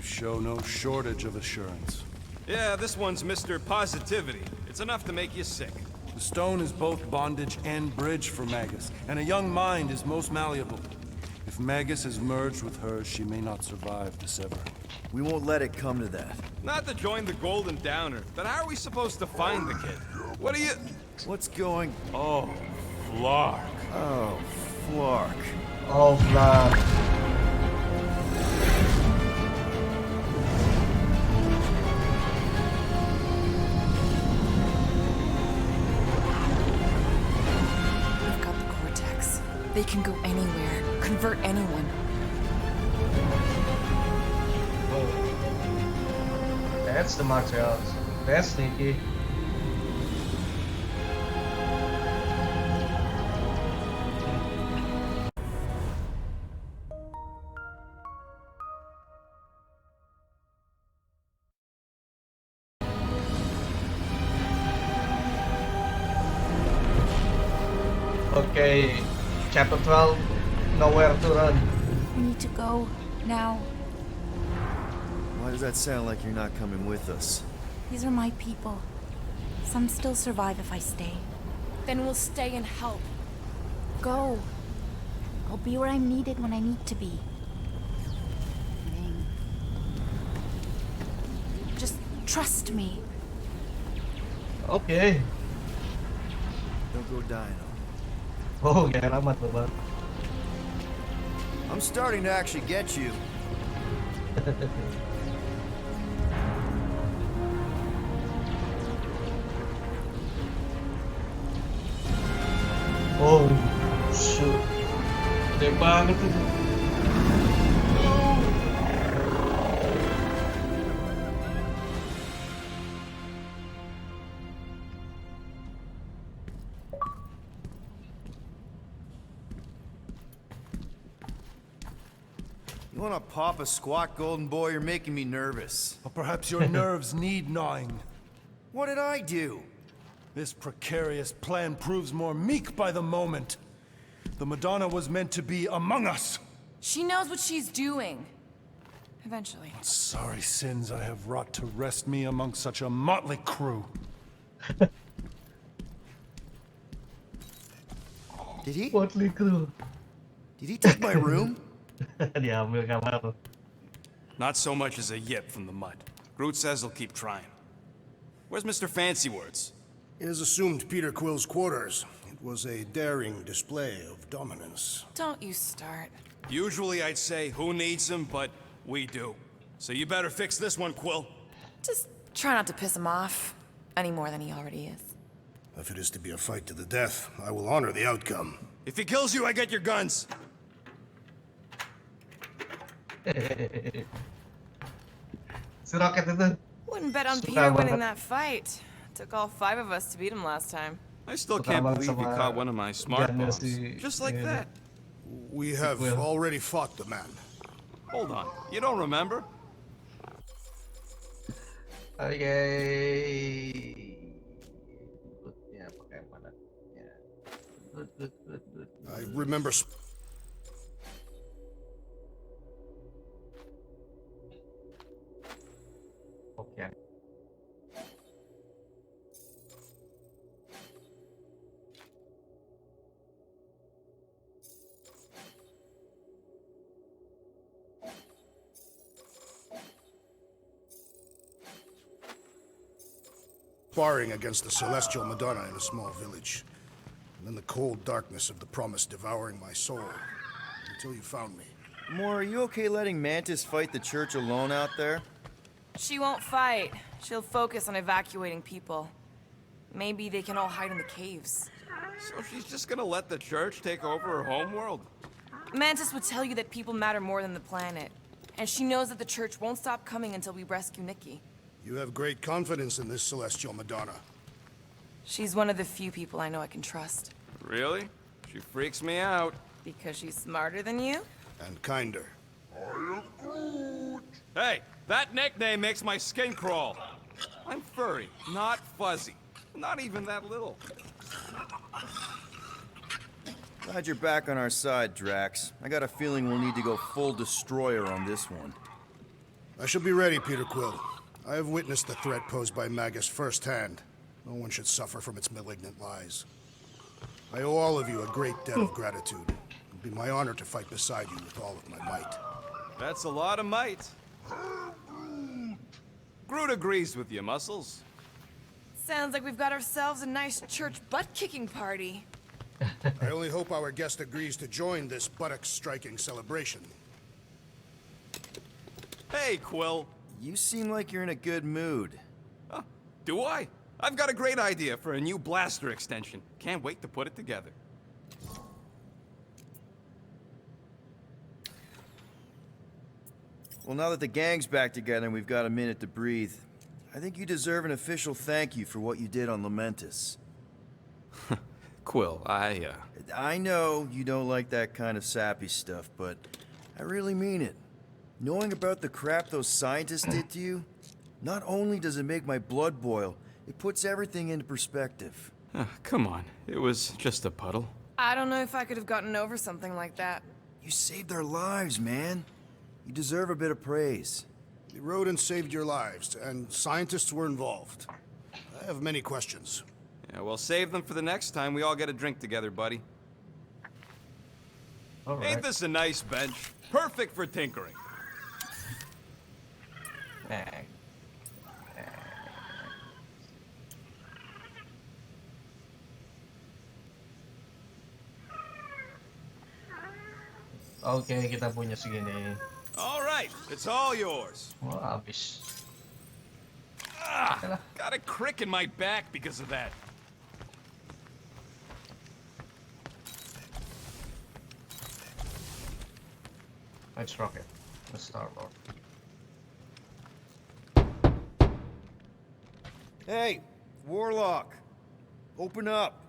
show no shortage of assurance. Yeah, this one's Mr. Positivity. It's enough to make you sick. The stone is both bondage and bridge for Magus, and a young mind is most malleable. If Magus is merged with hers, she may not survive the severing. We won't let it come to that. Not to join the Golden Downer, but how are we supposed to find the kid? What are you... What's going... Oh, Flark. Oh, Flark. Oh, Flark. We've got the Cortex. They can go anywhere, convert anyone. That's the materials. That's Nikki. Okay, chapter 12, Nowhere to Run. We need to go now. Why does that sound like you're not coming with us? These are my people. Some still survive if I stay. Then we'll stay and help. Go. I'll be where I'm needed when I need to be. Just trust me. Okay. Don't go dying on me. Oh, kaya alamat mo ba? I'm starting to actually get you. Oh, shoot. Gede banget itu. You wanna pop a squat, golden boy? You're making me nervous. Or perhaps your nerves need gnawing. What did I do? This precarious plan proves more meek by the moment. The Madonna was meant to be among us. She knows what she's doing. Eventually. Sorry sins I have wrought to wrest me among such a motley crew. Did he? Motley Crew. Did he take my room? Diambil kamar. Not so much as a yip from the mud. Groot says he'll keep trying. Where's Mr. Fancy Words? It is assumed Peter Quill's quarters. It was a daring display of dominance. Don't you start. Usually I'd say, who needs him, but we do. So you better fix this one, Quill. Just try not to piss him off any more than he already is. If it is to be a fight to the death, I will honor the outcome. If he kills you, I get your guns. Si Rocket itu. Wouldn't bet on Suka Peter winning banget. that fight. Took all 5 of us to beat him last time. I still Suka can't banget believe you sama caught one of my smart Jangan bombs. si- Just like ini. that. We have Quill. already fought the man. Hold on. You don't remember? Okay. Ya, pakai yang mana? Ya. Good. I remember. Okay. Sparring against the celestial Madonna in a small village. And then the cold darkness of the promise devouring my soul. Until you found me. Moore, are you okay letting Mantis fight the church alone out there? She won't fight. She'll focus on evacuating people. Maybe they can all hide in the caves. So she's just gonna let the church take over her homeworld? Mantis would tell you that people matter more than the planet. And she knows that the church won't stop coming until we rescue Nikki. You have great confidence in this celestial Madonna. She's one of the few people I know I can trust. Really? She freaks me out. Because she's smarter than you? And kinder. Hey, that nickname makes my skin crawl. I'm furry, not fuzzy. Not even that little. Glad you're back on our side, Drax. I got a feeling we'll need to go full destroyer on this one. I shall be ready, Peter Quill. I have witnessed the threat posed by Magus firsthand. No one should suffer from its malignant lies. I owe all of you a great debt of gratitude. It would be my honor to fight beside you with all of my might. That's a lot of might. Groot agrees with you, Muscles. Sounds like we've got ourselves a nice church butt-kicking party. I only hope our guest agrees to join this buttocks-striking celebration. Hey, Quill. You seem like you're in a good mood. Huh, do I? I've got a great idea for a new blaster extension. Can't wait to put it together. Well, now that the gang's back together and we've got a minute to breathe, I think you deserve an official thank you for what you did on Lamentis. Quill, I know you don't like that kind of sappy stuff, but I really mean it. Knowing about the crap those scientists did to you, not only does it make my blood boil, it puts everything into perspective. come on. It was just a puddle. I don't know if I could have gotten over something like that. You saved our lives, man. You deserve a bit of praise. The rodents saved your lives, and scientists were involved. I have many questions. Yeah, well, save them for the next time we all get a drink together, buddy. All right. Ain't this a nice bench? Perfect for tinkering. Oke, kita punya segini. All right, it's all yours. Wah, habis. Got a crick in my back because of that. Let's rocket. Let's start off. Hey, Warlock. Open up.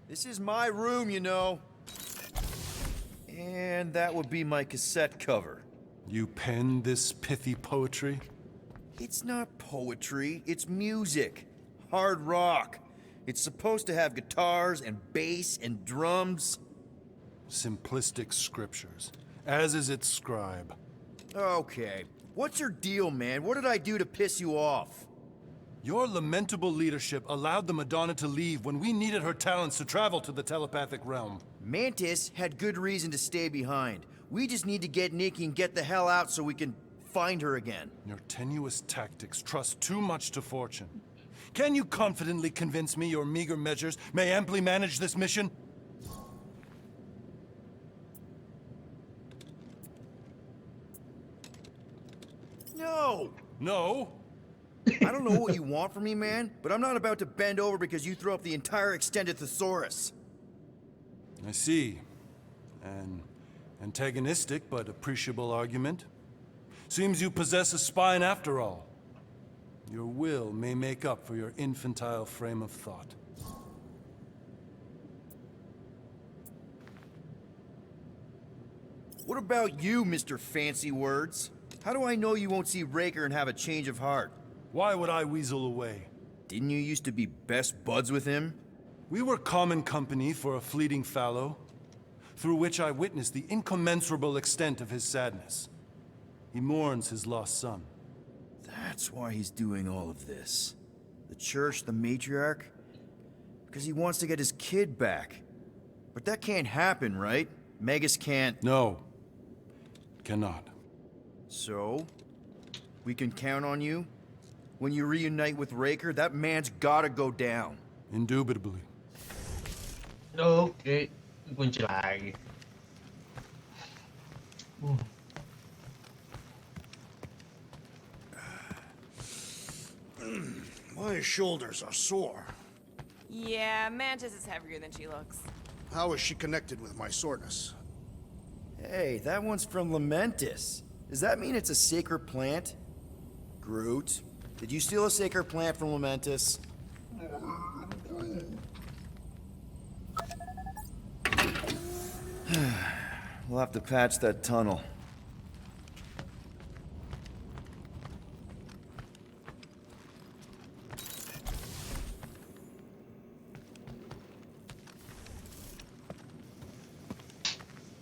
This is my room, you know. And that would be my cassette cover. You penned this pithy poetry? It's not poetry, it's music. Hard rock. It's supposed to have guitars and bass and drums. Simplistic scriptures, as is its scribe. Okay, what's your deal, man? What did I do to piss you off? Your lamentable leadership allowed the Madonna to leave when we needed her talents to travel to the telepathic realm. Mantis had good reason to stay behind. We just need to get Nikki and get the hell out so we can find her again. Your tenuous tactics trust too much to fortune. Can you confidently convince me your meager measures may amply manage this mission? No! No? I don't know what you want from me, man, but I'm not about to bend over because you throw up the entire extended thesaurus. I see. An antagonistic but appreciable argument. Seems you possess a spine after all. Your will may make up for your infantile frame of thought. What about you, Mr. Fancy Words? How do I know you won't see Raker and have a change of heart? Why would I weasel away? Didn't you used to be best buds with him? We were common company for a fleeting fallow, through which I witnessed the incommensurable extent of his sadness. He mourns his lost son. That's why he's doing all of this. The church, the matriarch? Because he wants to get his kid back. But that can't happen, right? Magus can't... No. Cannot. So? We can count on you? When you reunite with Raker, that man's gotta go down. Indubitably. Oke, kunci lagi. My shoulders are sore. Yeah, Mantis is heavier than she looks. How is she connected with my soreness? Hey, that one's from Lamentis. Does that mean it's a sacred plant? Groot, did you steal a sacred plant from Lamentis? We'll have to patch that tunnel.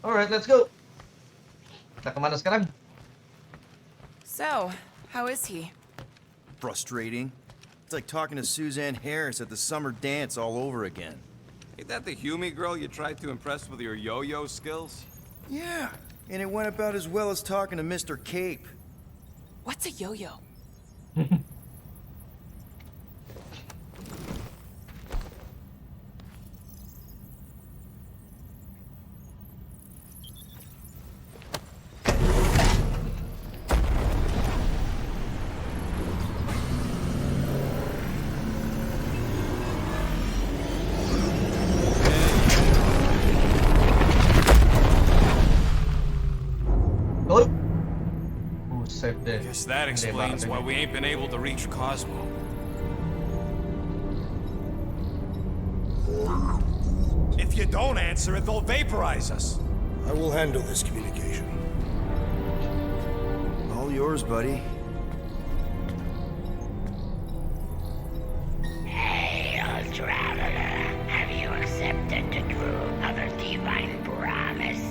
Alright, let's go. Kita kemana sekarang? So, how is he? Frustrating. It's like talking to Suzanne Harris at the summer dance all over again. Ain't that the Humie girl you tried to impress with your yo-yo skills? Yeah, and it went about as well as talking to Mr. Cape. What's a yo-yo? Oh, buset deh. Guess that Gede explains banget why ini. we ain't been able to reach Cosmo. If you don't answer it, they'll vaporize us. I will handle this communication. All yours, buddy. Hail, traveler. Have you accepted the truth of a divine promise?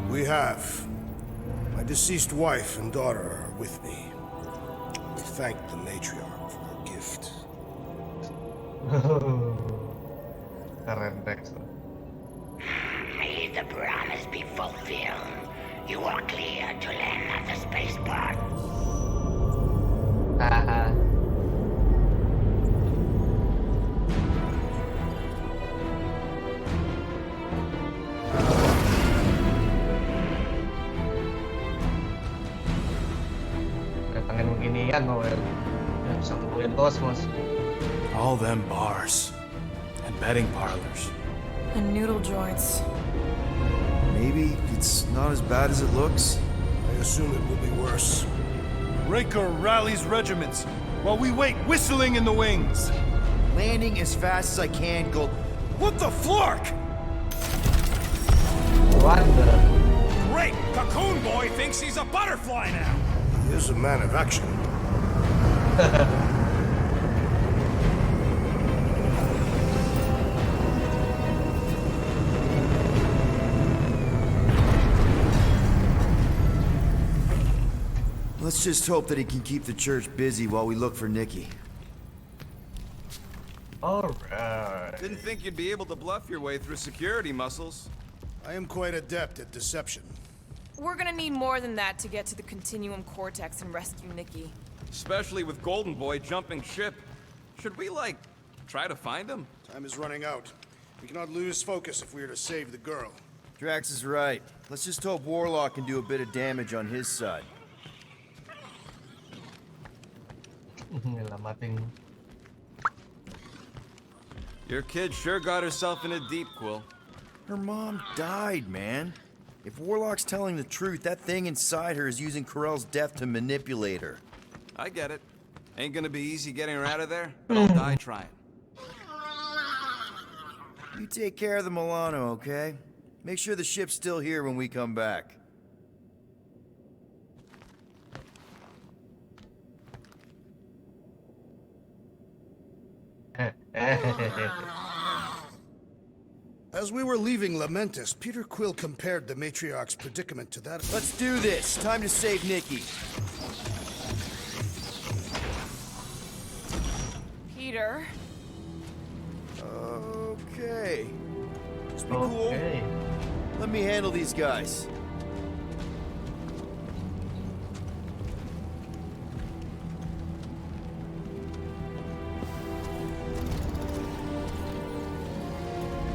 We have. My deceased wife and daughter are with me. We thank the matriarch for her gift. Keren Rex. May the promise be fulfilled. You are clear to land at the spaceport. Haha. Datangin beginian Knowhere. Ya bisa ngumpulin Cosmos. All them bars and betting parlors. And noodle joints. Maybe it's not as bad as it looks. I assume it will be worse. Raker rallies regiments while we wait whistling in the wings. Landing as fast as I can, go. What the flark? What the? Great! Cocoon Boy thinks he's a butterfly now! He is a man of action. Let's just hope that he can keep the church busy while we look for Nikki. Alright. Didn't think you'd be able to bluff your way through security muscles. I am quite adept at deception. We're gonna need more than that to get to the Continuum Cortex and rescue Nikki. Especially with Golden Boy jumping ship. Should we, like, try to find him? Time is running out. We cannot lose focus if we are to save the girl. Drax is right. Let's just hope Warlock can do a bit of damage on his side. Nyelamatin. Your kid sure got herself in a deep, Quill. Her mom died, man. If Warlock's telling the truth, that thing inside her is using Corell's death to manipulate her. I get it. Ain't gonna be easy getting her out of there, but I'll die trying. You take care of the Milano, okay? Make sure the ship's still here when we come back. As we were leaving Lamentus, Peter Quill compared the matriarch's predicament to that. Let's do this. Time to save Nikki. Peter? Okay. Just be cool. Okay. Let me handle these guys.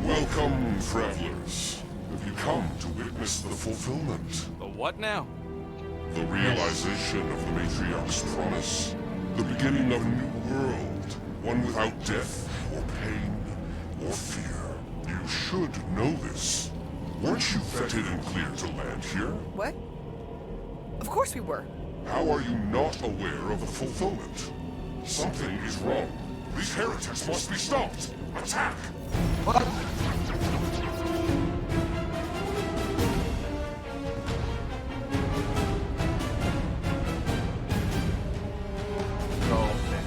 Welcome, travelers. Have you come to witness the fulfillment? The what now? The realization of the matriarch's promise? The beginning of a new world, one without death, or pain, or fear. You should know this. Weren't you vetted and cleared to land here? What? Of course we were. How are you not aware of the fulfillment? Something is wrong. These heretics must be stopped. Attack! What? Oh, man.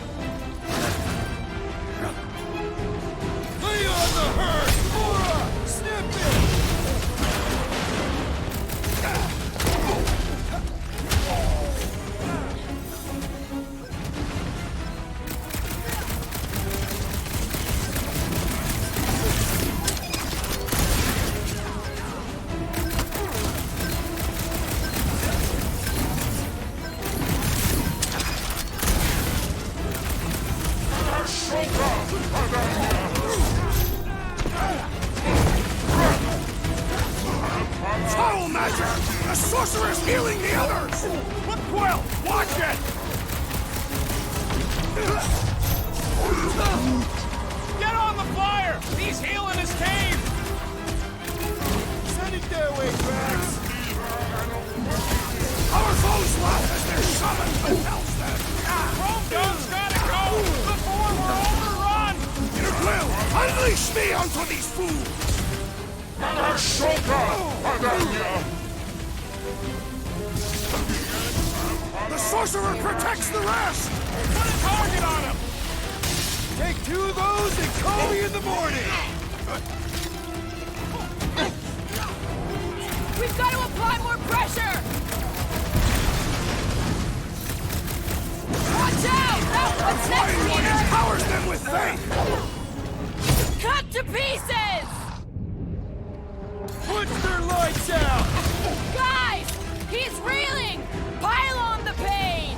Lay on the herd! Mora! Snip it! Watch it! Get on the flyer! He's healing his cave! Send it their way, Drax. Our foes laugh as their summons repels them! Chrome Dome's gotta go before we're overrun! It will! Unleash me onto these fools! The sorcerer protects the rest! Put a target on him! Take 2 of those and call me in the morning. We've got to apply more pressure! Watch out! What's next, Flying one Peter? empowers them with faith! Cut to pieces! Punch their lights out. Guys! He's reeling! Pile on the pain!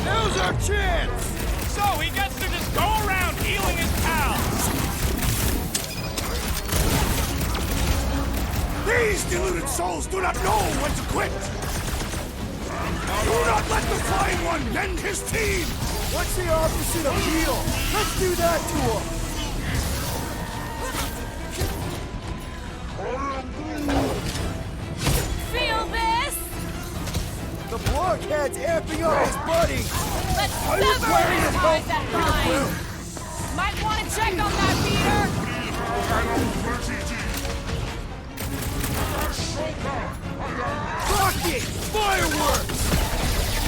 Now's our chance. So he gets to just go around healing his pals! These deluded souls do not know when to quit! Do not let the Flying One mend his team! What's the opposite of heal? Let's do that to him. Feel this? The blockhead's amping up his buddy. Let's sever his ties that bind! Might want to check on that, Peter! Rocket! Fireworks!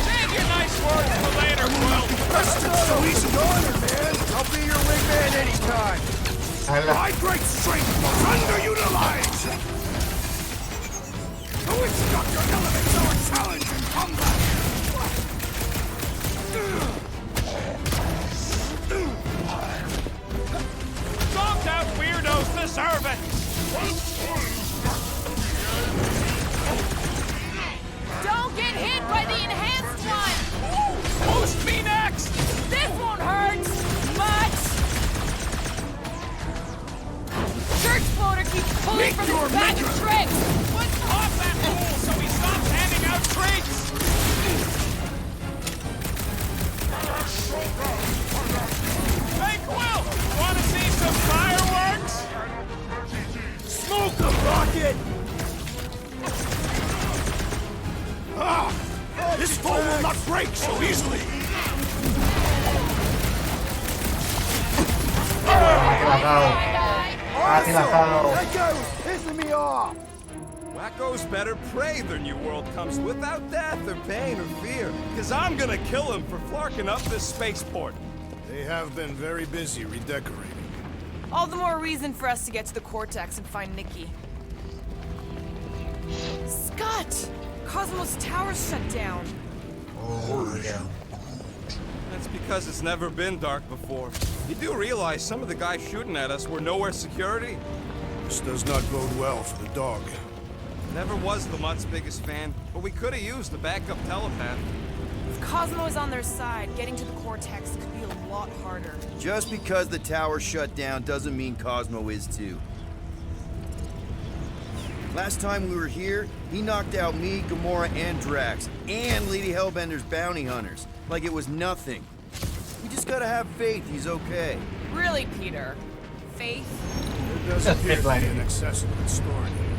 Save your nice words for later, Quill! That's not so easy honor, man. I'll be your wingman anytime. My great strength was underutilized! The Witch Doctor elevates our challenge in combat! Stomped out weirdos deserve it! Don't get hit by the enhanced one! Boost me next! This won't hurt much! Church floater keeps pulling from his bag of tricks! Let's pop that fool so he stops handing out treats! Hey, Quill! Wanna see some fireworks? Smoke the rocket! Ah! This foe will not break so easily! Matilah kau. Matilah kau. That guy was pissing me off. Wackos better pray their new world comes without death or pain or fear, because I'm gonna kill him for flarking up this spaceport. They have been very busy redecorating. All the more reason for us to get to the Cortex and find Nikki. Scott! Cosmo's tower's shut down. Oh, yeah. That's because it's never been dark before. You do realize some of the guys shooting at us were Knowhere security? This does not bode well for the dog. Never was the Mutt's biggest fan, but we could have used a backup telepath. If Cosmo is on their side, getting to the Cortex could be a lot harder. Just because the tower shut down doesn't mean Cosmo is too. Last time we were here, he knocked out me, Gamora, and Drax, and Lady Hellbender's bounty hunters, like it was nothing. We just gotta have faith he's okay. Really, Peter? Faith? There does appear to be an excess of stored here.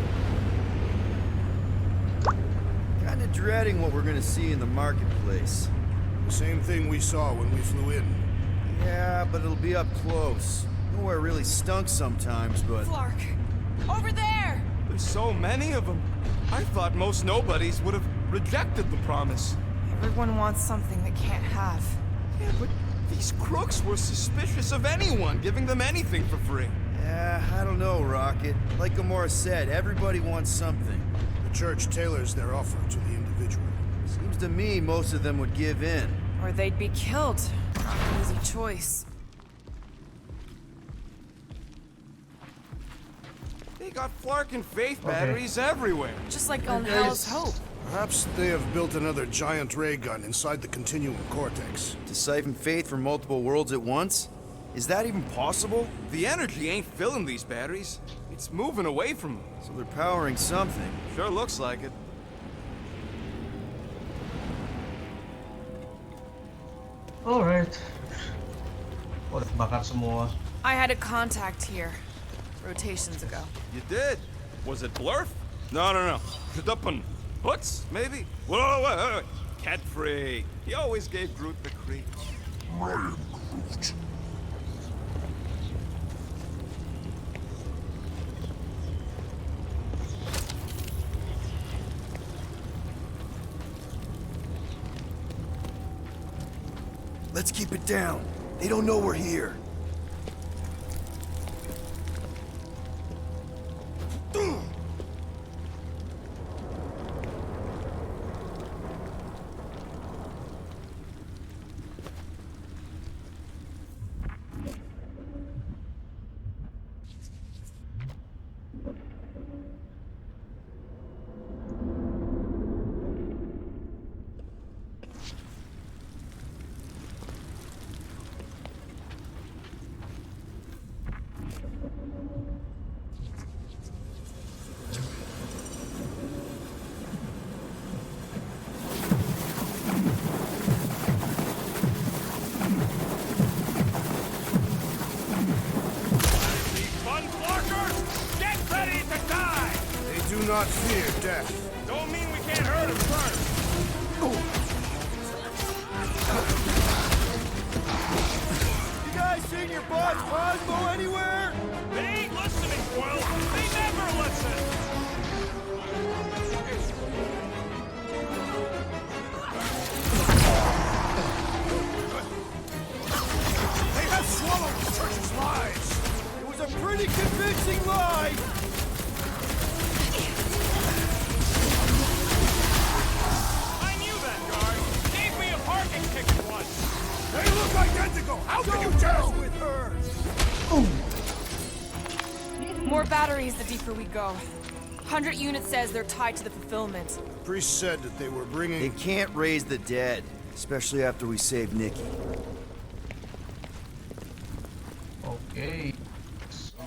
Kinda dreading what we're gonna see in the marketplace. The same thing we saw when we flew in. Yeah, but it'll be up close. Nowhere really stunk sometimes, but... Clark! Over there! There's so many of them. I thought most nobodies would have rejected the promise. Everyone wants something they can't have. Yeah, but these crooks were suspicious of anyone giving them anything for free. Yeah, I don't know, Rocket. Like Gamora said, everybody wants something. The church tailors their offer to the individual. Seems to me most of them would give in. Or they'd be killed. Not an easy choice. They got Flark and Faith batteries everywhere. Just like on Hell's Hope. Perhaps they have built another giant ray gun inside the continuum cortex. To siphon faith from multiple worlds at once? Is that even possible? The energy ain't filling these batteries. It's moving away from them. So they're powering something. Sure looks like it. Alright. Oh, udah bakar semua. I had a contact here. Rotations ago. You did? Was it Blurf? No. Kaduppen. Hoots, maybe? Whoa. Cat free. He always gave Groot the creeps. Ryan Groot. Let's keep it down. They don't know we're here. Do not fear death. Don't mean we can't hurt him first. You guys seen your boss Cosmo anywhere? They ain't listening, Quill. They never listen. They have swallowed the church's lies. It was a pretty convincing lie. They look identical! How can you tell? With her! More batteries the deeper we go. 100 units says they're tied to the fulfillment. Priest said that they were They bringing... can't raise the dead, especially after we save Nikki. Okay. So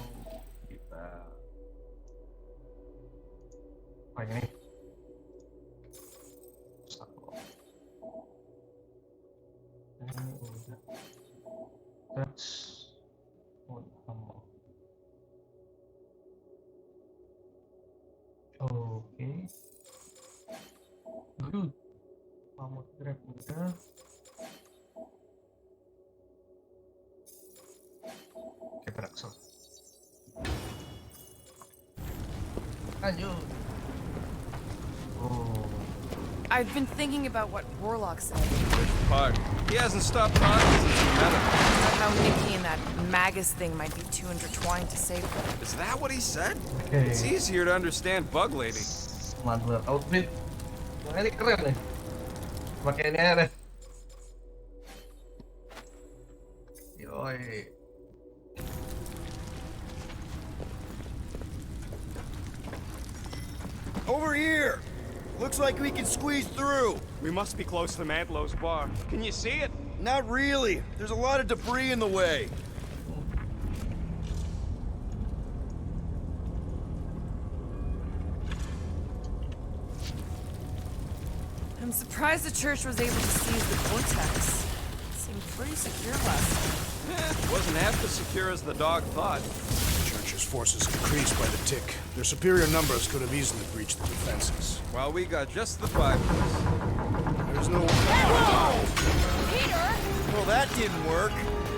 kita apa ini? That's what ammo. Okay. Good. Ammo trap udah. Oke, beraksel. Lanjut. Oh. I've been thinking about what Warlock said. Part. He hasn't stopped talking since we met him. About how Nikki and that Magus thing might be too intertwined to save her. Is that what he said? Okay. It's easier to understand Bug Lady. Mantap outfit. Wah, ini keren nih. Pakaiannya ada. Yoi. Over here! Looks like we can squeeze through. We must be close to Mantlow's bar. Can you see it? Not really. There's a lot of debris in the way. I'm surprised the church was able to seize the vortex. It seemed pretty secure last time. Wasn't half as secure as the dog thought. The church's forces increased by the tick. Their superior numbers could have easily breached the defenses. Well, we got just the five. There's no... Peter! Well, that didn't work.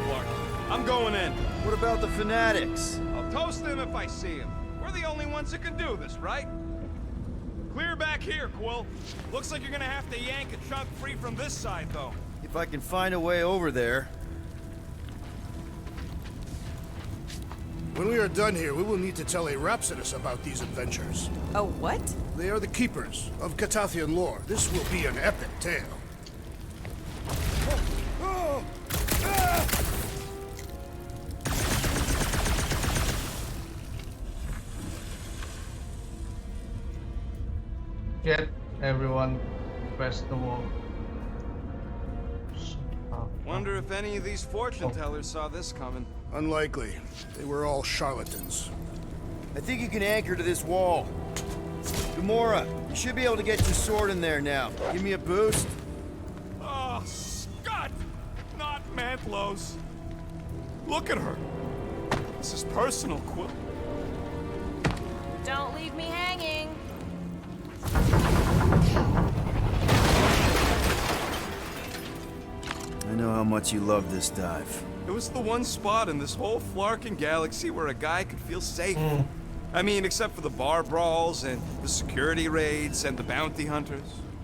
Look, I'm going in. What about the fanatics? I'll toast them if I see them. We're the only ones that can do this, right? Clear back here, Quill. Looks like you're gonna have to yank a chunk free from this side, though. If I can find a way over there. When we are done here, we will need to tell a Rhapsodus about these adventures. Oh, what? They are the keepers of Catathian lore. This will be an epic tale. Get everyone past the wall. Wonder if any of these fortune tellers saw this coming. Unlikely. They were all charlatans. I think you can anchor to this wall. Gamora, you should be able to get your sword in there now. Give me a boost. Oh, Scott! clothes. Look at her. This is personal, Quill. Don't leave me hanging. I know how much you love this dive. It was the one spot in this whole flarkin' galaxy where a guy could feel safe. I mean, except for the bar brawls and the security raids and the bounty hunters.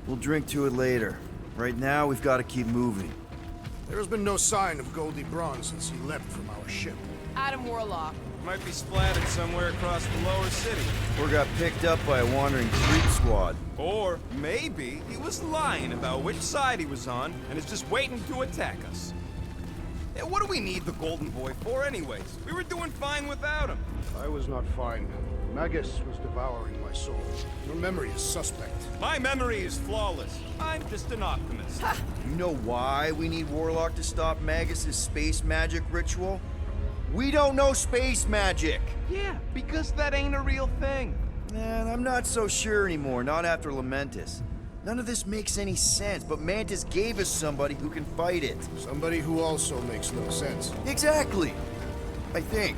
We'll drink to it later. Right now, we've got to keep moving. There has been no sign of Goldie Braun since he left from our ship. Adam Warlock. Might be splattered somewhere across the lower city. Or got picked up by a wandering creep squad. Or maybe he was lying about which side he was on and is just waiting to attack us. Yeah, what do we need the Golden Boy for anyways? We were doing fine without him. I was not fine. Magus was devouring my soul. Your memory is suspect. My memory is flawless. I'm just an optimist. You know why we need Warlock to stop Magus' space magic ritual? We don't know space magic! Yeah, because that ain't a real thing. Man, I'm not so sure anymore, not after Lamentus. None of this makes any sense, but Mantis gave us somebody who can fight it. Somebody who also makes no sense. Exactly! I think.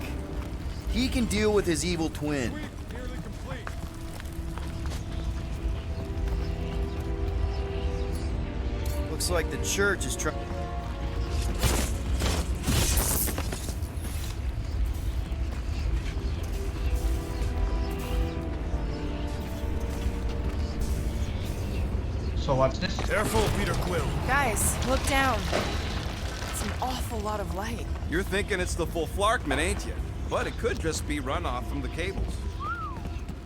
He can deal with his evil twin. Nearly complete. Looks like the church is trying... So what's this? Careful, Peter Quill. Guys, look down. It's an awful lot of light. You're thinking it's the full Flarkman, ain't you? But it could just be runoff from the cables.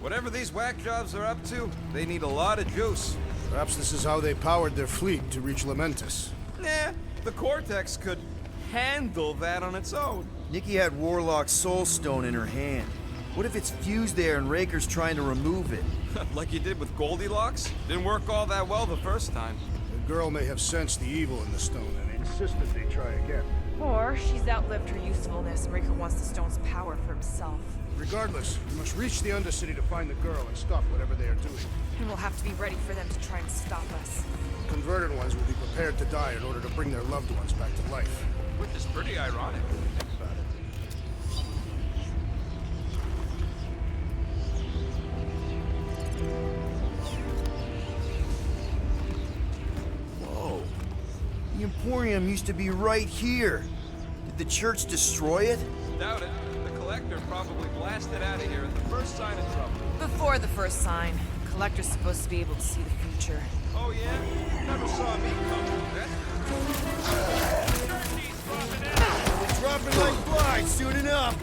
Whatever these whack jobs are up to, they need a lot of juice. Perhaps this is how they powered their fleet to reach Lamentus. Nah, the Cortex could handle that on its own. Nikki had Warlock's soul stone in her hand. What if it's fused there and Raker's trying to remove it? Like you did with Goldilocks? Didn't work all that well the first time. The girl may have sensed the evil in the stone and insisted they try again. Or she's outlived her usefulness and Raker wants the stone's power for himself. Regardless, we must reach the Undercity to find the girl and stop whatever they are doing. And we'll have to be ready for them to try and stop us. The converted ones will be prepared to die in order to bring their loved ones back to life. Which is pretty ironic when you think about it. Whoa. The Emporium used to be right here. Did the church destroy it? Doubt it. The Collector probably blasted out of here at the first sign of trouble. Before the first sign, the Collector's supposed to be able to see the future. Oh yeah? Never saw me coming. It's dropping like flies soon enough.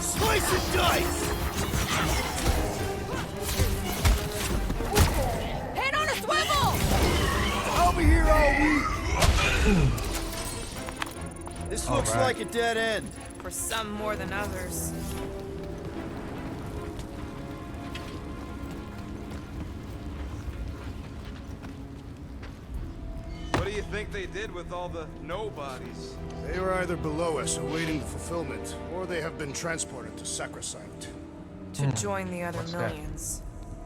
Slice and dice! Head on a swivel! I'll be here all week. This looks Alright. like a dead end. For some more than others. What do you think they did with all the nobodies? They were either below us awaiting fulfillment, or they have been transported to Sacrosanct. To join the other What's that? millions.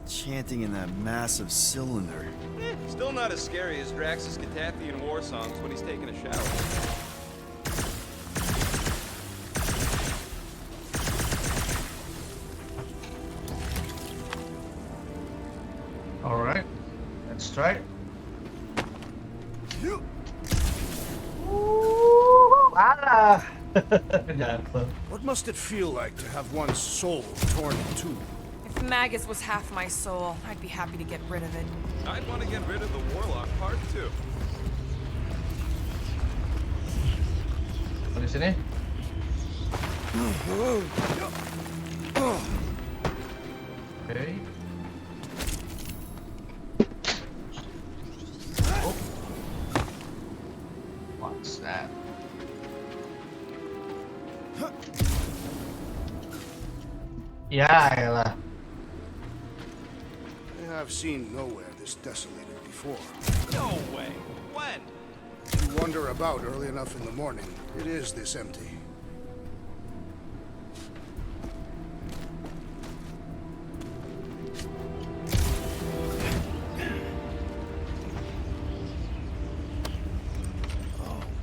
Chanting in that massive cylinder. Still not as scary as Drax's Catathian war songs when he's taking a shower. Alright. Let's try. Alah! Jatuh. What must it feel like to have one's soul torn in two? If Magus was half my soul, I'd be happy to get rid of it. I'd want to get rid of the Warlock part too. Di sini. Okay. Oh. What's that? Ya elah. I've seen Knowhere this desolated before. No way. When? You wander about early enough in the morning, it is this empty.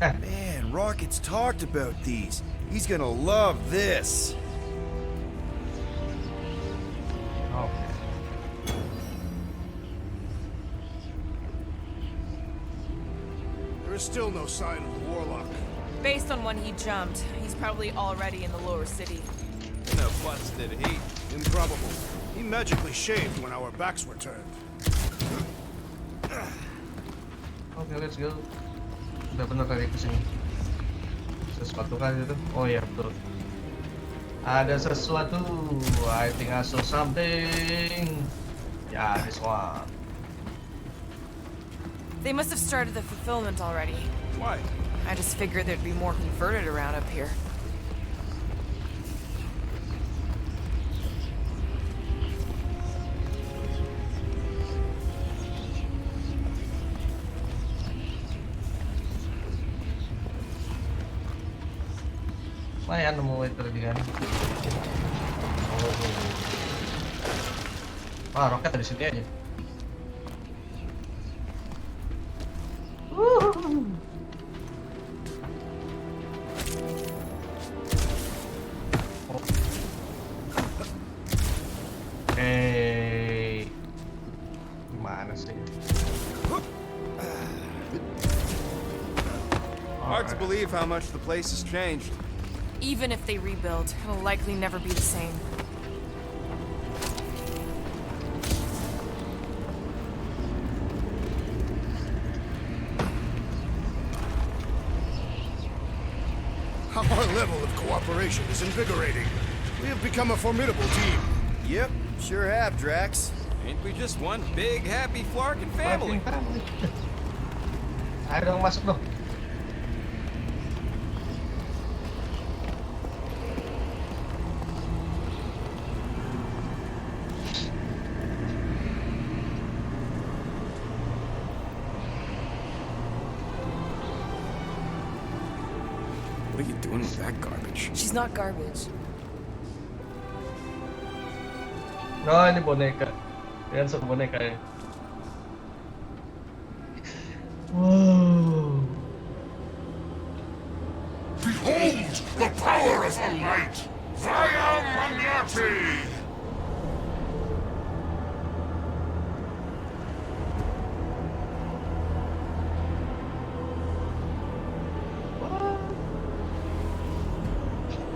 Man, Rocket's talked about these. He's gonna love this. Oke. There is still no sign of the warlock. Based on when he jumped, he's probably already in the lower city. No busted heat. Improbable. He magically shaved when our backs were turned. Oke, let's go. Udah bener tadi kesini. Sesuatu kan itu? Oh iya betul. Ada sesuatu. I think I saw something. Yeah, this one. They must have started the fulfillment already. Why? I just figured there'd be more converted around up here. Lumayan nemu waiter di kan. Oh. Wah, roket di sini aja. Gimana sih? Hard to believe how much the place has changed. Even if they rebuild, it'll likely never be the same. Our level of cooperation is invigorating. We have become a formidable team. Yep, sure have, Drax. Ain't we just one big, happy, Flarkin family? Ayo dong, masuk dong. What are you doing with that garbage? She's not garbage. Oh, ini boneka. Lihat sama boneka ya. Wow. Behold the power of the light! Menyelamatkan!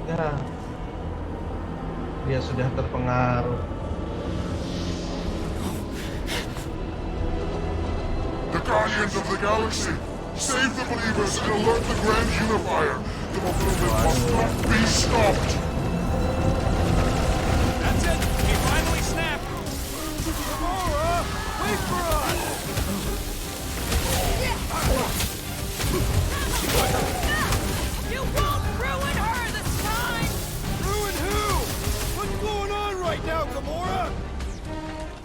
Ya. Dia sudah terpengaruh. The guardians of the galaxy! Save the believers and alert the Grand Unifier! The fulfillment must not be stopped! That's it! We finally snapped! Gamora, wait for us! You won't ruin her this time! Ruin who? What's going on right now, Gamora?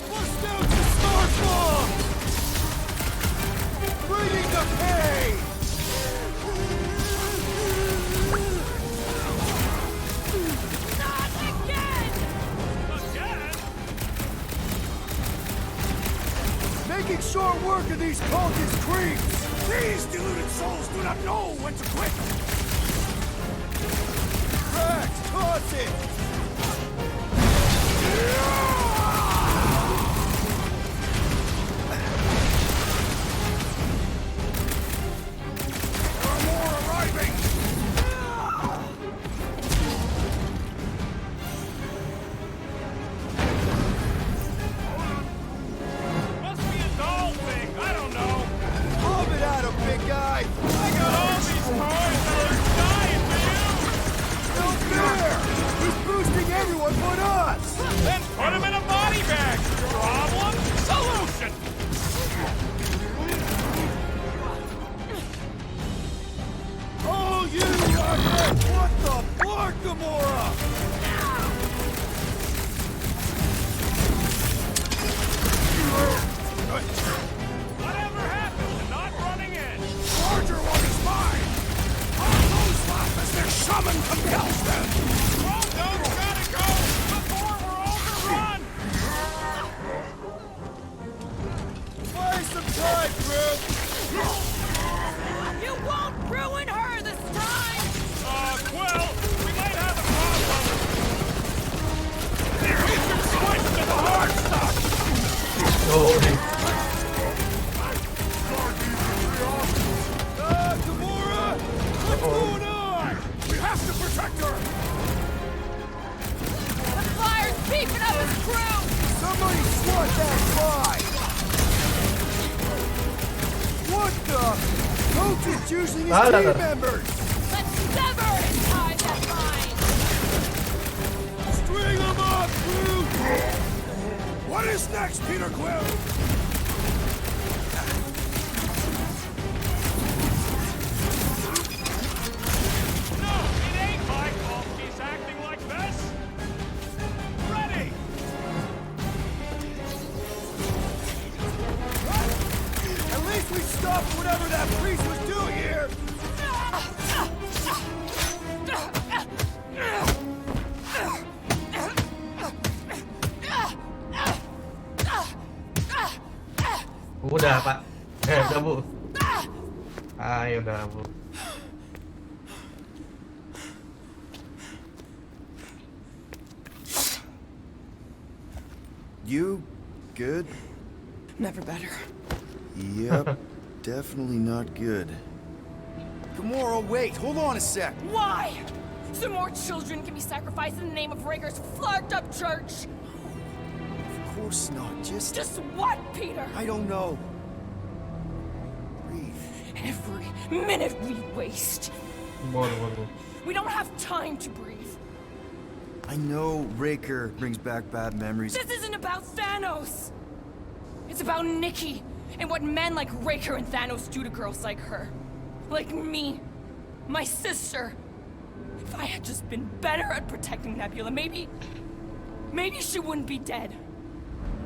Bust out the Star Bomb! Bringing the pain! Not again! Again? Making short work of these cultist creeps! These deluded souls do not know when to quit. Drax, toss it! There are more arriving. Must be a doll thing, I don't know. Lob it at him, big guy! I got all these toys that are dying for you! No fair! He's boosting everyone but us! Then put him in a body bag! Problem? Solution! Oh, you Rocket! What the fuck, Gamora? Whatever happened to not running in? Larger one is Don't just choosing his Ah, team no. members! Let's sever and tie that line! String them up, crew! What is next, Peter Quill? No, it ain't my fault she's acting like this. Ready! At least we stopped whatever that priest was doing here! Udah, Pak. Udah, Bu. Ayo udah, Bu. You good? Never better. Yep, definitely not good. Gamora, wait, hold on a sec. Why? So more children can be sacrificed in the name of Raker's flagged-up church? Of course not, just What, Peter? I don't know. Breathe. Every minute we waste. Boleh. We don't have time to breathe. I know Raker brings back bad memories. This isn't about Thanos. It's about Nikki and what men like Raker and Thanos do to girls like her. Like me. My sister. If I had just been better at protecting Nebula, maybe she wouldn't be dead.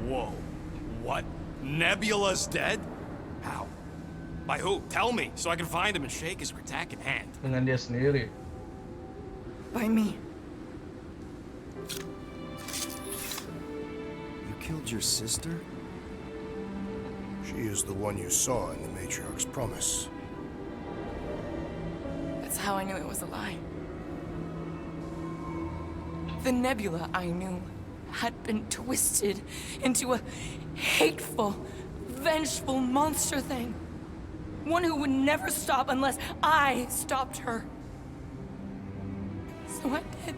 Whoa. What? Nebula's dead? How? By who? Tell me, so I can find him and shake his attacking hand. Dengan dia sendiri. By me. You killed your sister? She is the one you saw in the Matriarch's promise. That's how I knew it was a lie. The Nebula I knew had been twisted into a hateful, vengeful monster thing. One who would never stop unless I stopped her. So I did.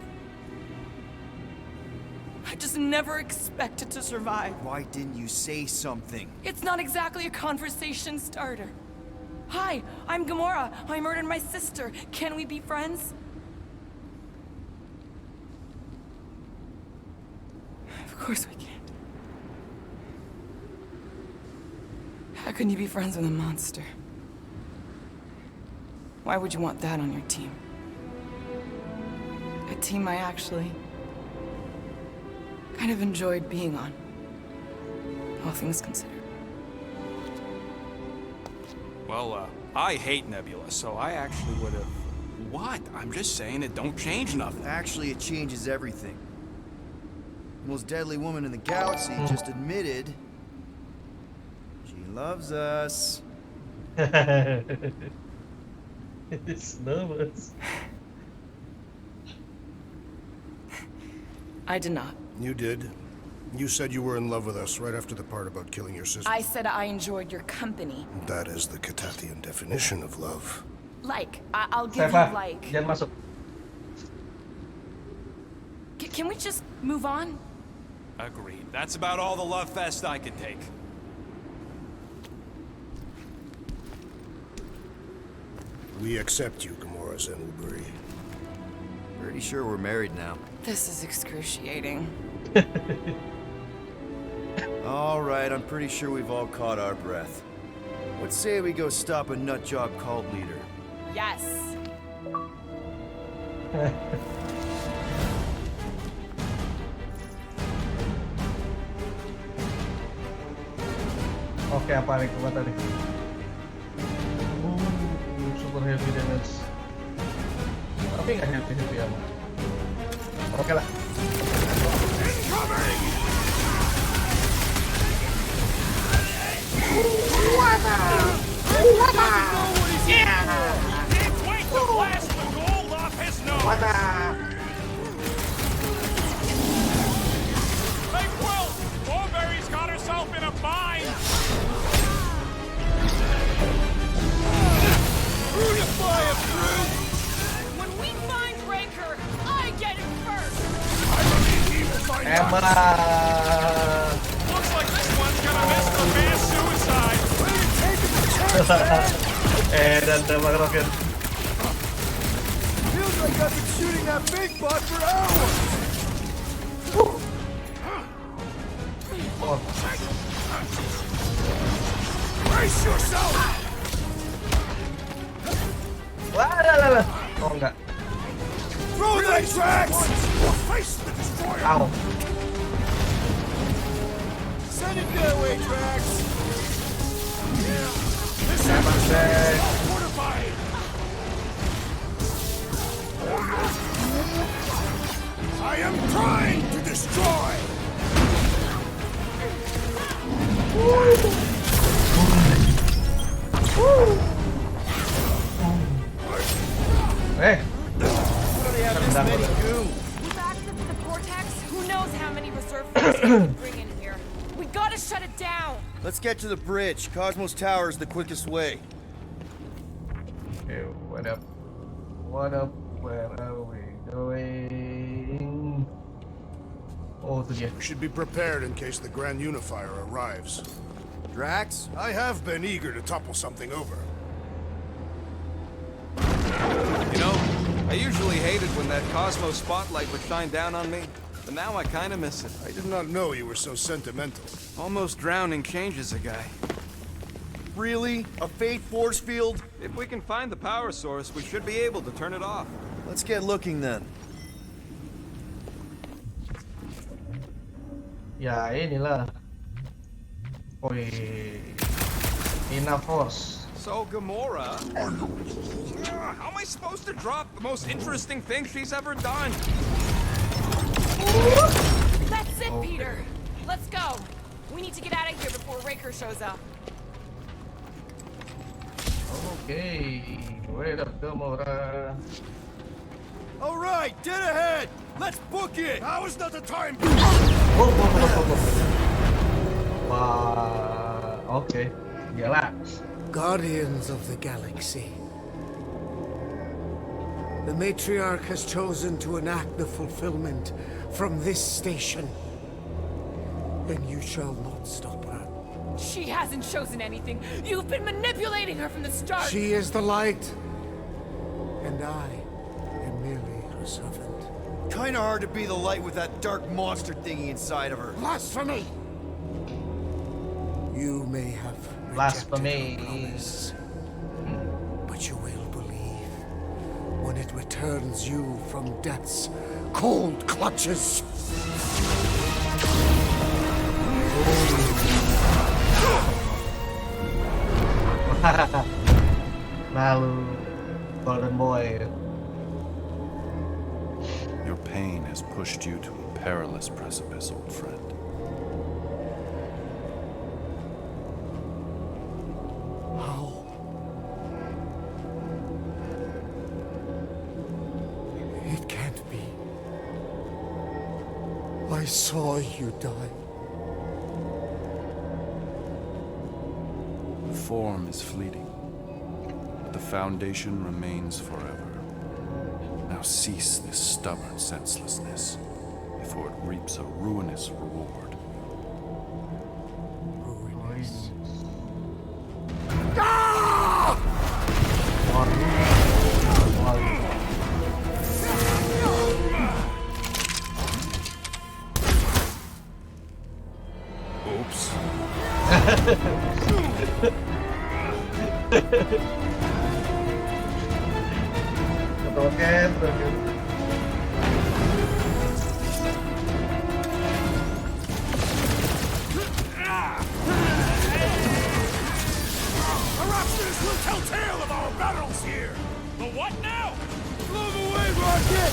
I just never expected to survive. Why didn't you say something? It's not exactly a conversation starter. Hi, I'm Gamora. I murdered my sister. Can we be friends? Of course we can't. How can you be friends with a monster? Why would you want that on your team? A team I actually kind of enjoyed being on, all things considered. Well, I hate Nebula, so I actually would have... What? I'm just saying it don't change nothing. Actually, it changes everything. The most deadly woman in the galaxy just admitted she loves us. It's nervous. I did not. You did. You said you were in love with us right after the part about killing your sister. I said I enjoyed your company. That is the Catathian definition of love. Like, I'll give Reva, you like... jangan masuk. Can we just move on? Agreed. That's about all the love fest I can take. We accept you, Gamora Zenuburi. Pretty sure we're married now. This is excruciating. All right, I'm pretty sure we've all caught our breath. Let's say we go stop a nutjob cult leader. Yes. Oke, apa nih kekuatannya? Super heavy damage. Tapi nggak heavy amat. Oke lah. Can't wait to blast the gold off his nose! Hey, Quill! Strawberry's got herself in a bind! When we find Raker, I get it first! Emang. Looks like this one's gonna miss the mass suicide! Dan tembak roket. Feels like I've been shooting that big bud for hours. Oh, Brace yourself! wah, lah. Oh enggak. Throw that tracks! Face the destroyer! Ow. Send it their way, Drax. This is fortified! I am trying to destroy! Eh, They have this many goons. We've access to the vortex. Who knows how many reserve forces we can bring in here? We gotta shut it down. Let's get to the bridge. Cosmo's Tower is the quickest way. okay, what up? What up? Where are we going? Oh, itu dia. We should be prepared in case the Grand Unifier arrives. Drax? I have been eager to topple something over. You know, I usually hated when that Cosmo spotlight would shine down on me, but now I kind of miss it. I did not know you were so sentimental. Almost drowning changes a guy. Really? A fate force field? If we can find the power source, we should be able to turn it off. Let's get looking then. Ya inilah. Oi, Ina Force. So, Gamora... how am I supposed to drop the most interesting thing she's ever done? That's it, Peter. Let's go. We need to get out of here before Raker shows up. Okay, wait up, Gamora. All right, dead ahead. Let's book it. Now is not the time! Wah, oke, iyalah. Guardians of the Galaxy. The Matriarch has chosen to enact the fulfillment from this station. And you shall not stop her. She hasn't chosen anything. You've been manipulating her from the start. She is the light. And I am merely her servant. Kinda hard to be the light with that dark monster thingy inside of her. Blasphemy! You may have Blasphemy. rejected her promise, but you will believe when it returns you from death's cold clutches. Lalu, Golden Boy. Your pain has pushed you to a perilous precipice, old friend. How? It can't be. I saw you die. Form is fleeting, but the foundation remains forever. Now cease this stubborn senselessness, before it reaps a ruinous reward. Ruinous. Oops. Roket. Eruptions will tell tale of our battles here! The what now? Blow them away, Rocket!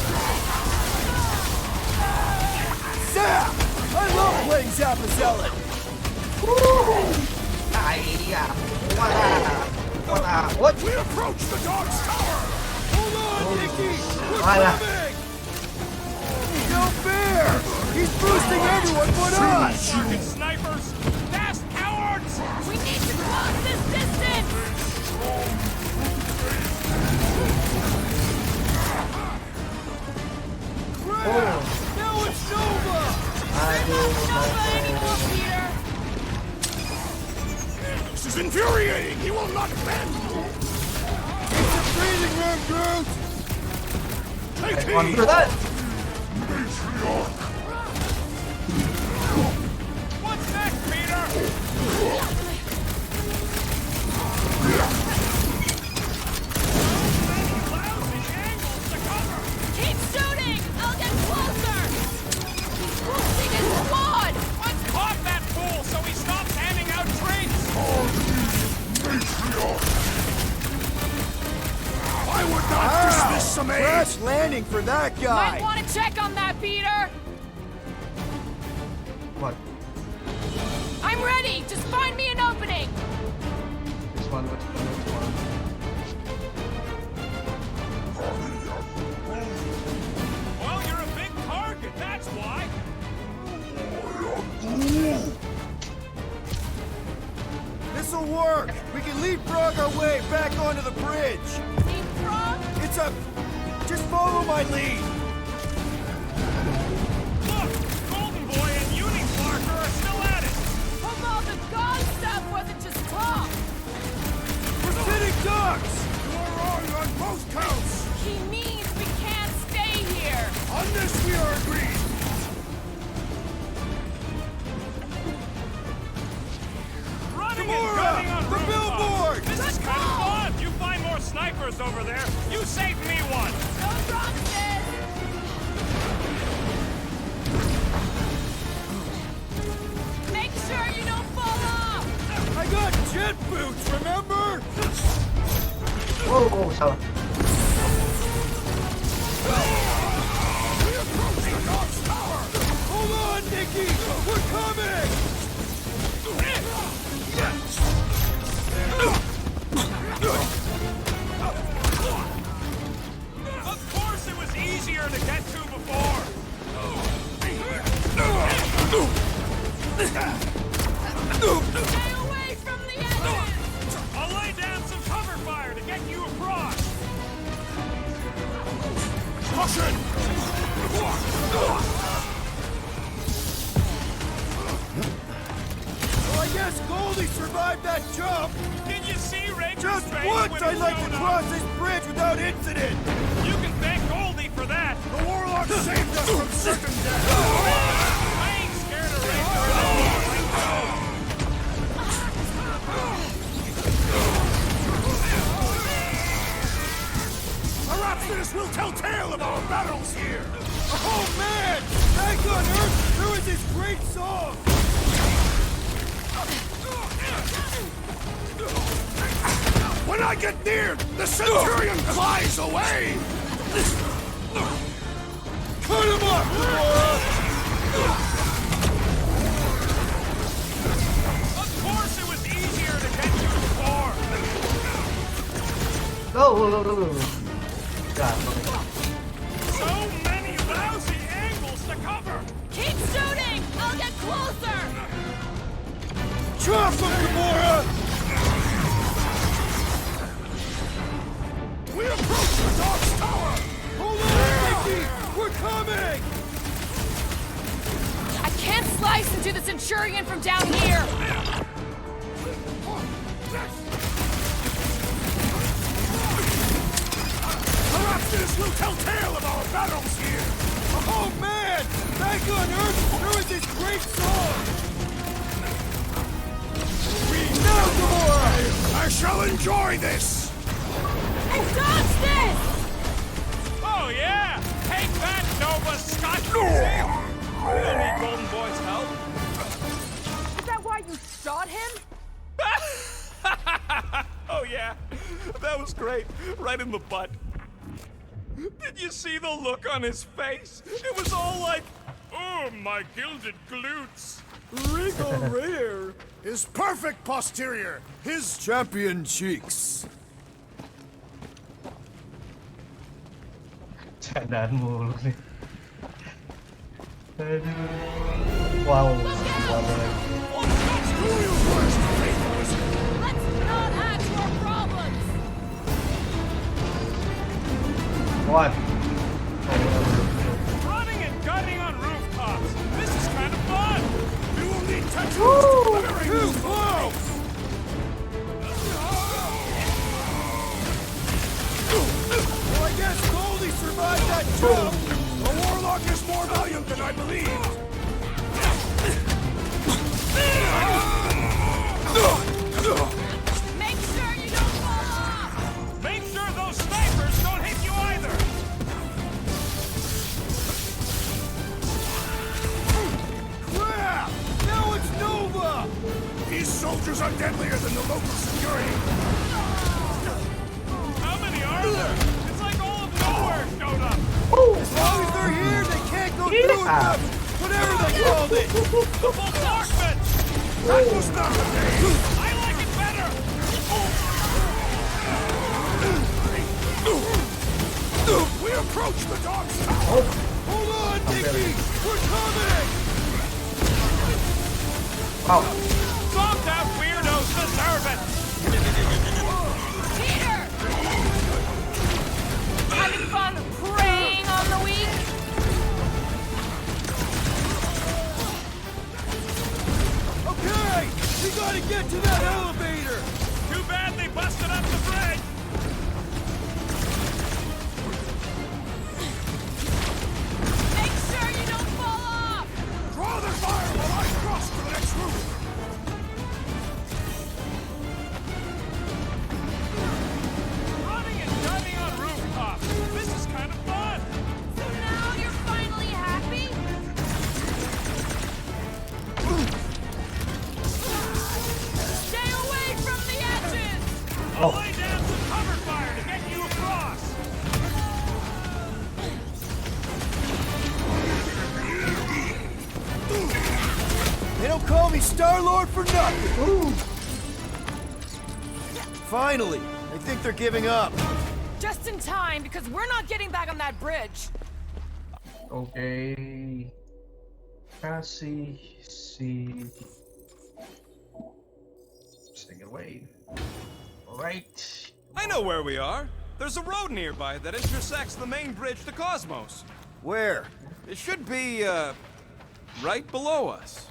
Zap! I love playing Zappa Iya. What? We approach the dog's tower! Hold on, Nikki! We're Alah. coming! No fair! He's boosting everyone but us! Fucking snipers! Fast cowards! We need to close this distance. Crap! Now it's Nova! Nova anymore, Peter. This is infuriating! He will not bend! him, Groot! Take One heed! for that. What's next, Peter? Lousy angles to cover. Keep shooting! I'll get closer! He's losing his squad! Let's caught that fool so he stops handing out drinks. I would not dismiss some aid! Crash landing for that Might guy! want to check on that, Peter! What? I'm ready! Just find me an opening! Which one? Well, you're a big target, that's why. This'll work! We can leapfrog our way back onto the bridge! Leapfrog? It's a... Just follow my lead! Look, Golden Boy and Uniparker are still at it. Come on, the god stuff wasn't just talk! We're sitting ducks! You are wrong on both counts! He means we can't stay here! On this we are agreed! Running Gamora, and gunning on the rooftops. billboard! This is kind of fun. You find more snipers over there. You save me one. No promises! Make sure you don't fall off! I got jet boots, remember? Oh, salah. Hold on, Nikki! We're coming! Of course it was easier to get to before. Stay away from the enemy! I'll lay down some cover fire to get you across. Caution! Well, I guess Goldie survived that jump! Did you see Raker's Just face once when I'd he like showed to up? cross this bridge without incident! You can thank Goldie for that. The Warlock saved us from certain death! I ain't scared of Raker at all. Perhaps this will tell tale of our battles here! Oh man! Back on Earth, there was this great song! When I get near, the Centurion flies away! Cut him up, Gamora! Of course it was easier to get you before. No. God. So many lousy angles to cover. Keep shooting! I'll get closer! Chop him, Gamora! We approach the Dog's Tower! Hold on, Nikki! We're coming! I can't slice into the Centurion from down here! Perhaps this will tell tale of our battles here! Oh man! Back on Earth, there was this great song! Now, Gamora! I shall enjoy this! Dodge this! Oh yeah! Take that, Nova Scott! We don't need Golden Boy's help. Is that why you shot him? Oh yeah, that was great. Right in the butt. Did you see the look on his face? It was all like, oh, my gilded glutes. Regal rear! His perfect posterior! His Champion cheeks! Candaan mulu nih. Aduh. Wow. Wow. Let's not add to our problems! What? Running and gunning on rooftops. This is kind of fun. We will need Tetris to liberate Too this close! that jump! A warlock is more valiant than I believed! Make sure you don't fall off! Make sure those snipers don't hit you either! Crap! Now it's Nova! These soldiers are deadlier than the local security! How many are there? It's like all of Knowhere showed up! As long as they're here, they can't go through with them! Whatever they called it! The bombardment! That was not the name! I like it better! We approach the dog's tower! Hold on, Nikki! We're coming! Some damn weirdos deserve it! Peter! Having fun preying on the weak? Okay! We gotta get to that elevator! Too bad they busted up the bridge! Make sure you don't fall off! Draw their fire while I cross to the next room! Running and gunning on rooftops! This is kind of fun! So now you're finally happy? Stay away from the edges! I'll lay down some cover fire to get you across! They don't call me Star-Lord for nothing! Finally! I think they're giving up. Just in time, because we're not getting back on that bridge. Oke. Kasih si. Stay away. Alright. I know where we are. There's a road nearby that intersects the main bridge to Cosmos. Where? It should be, right below us.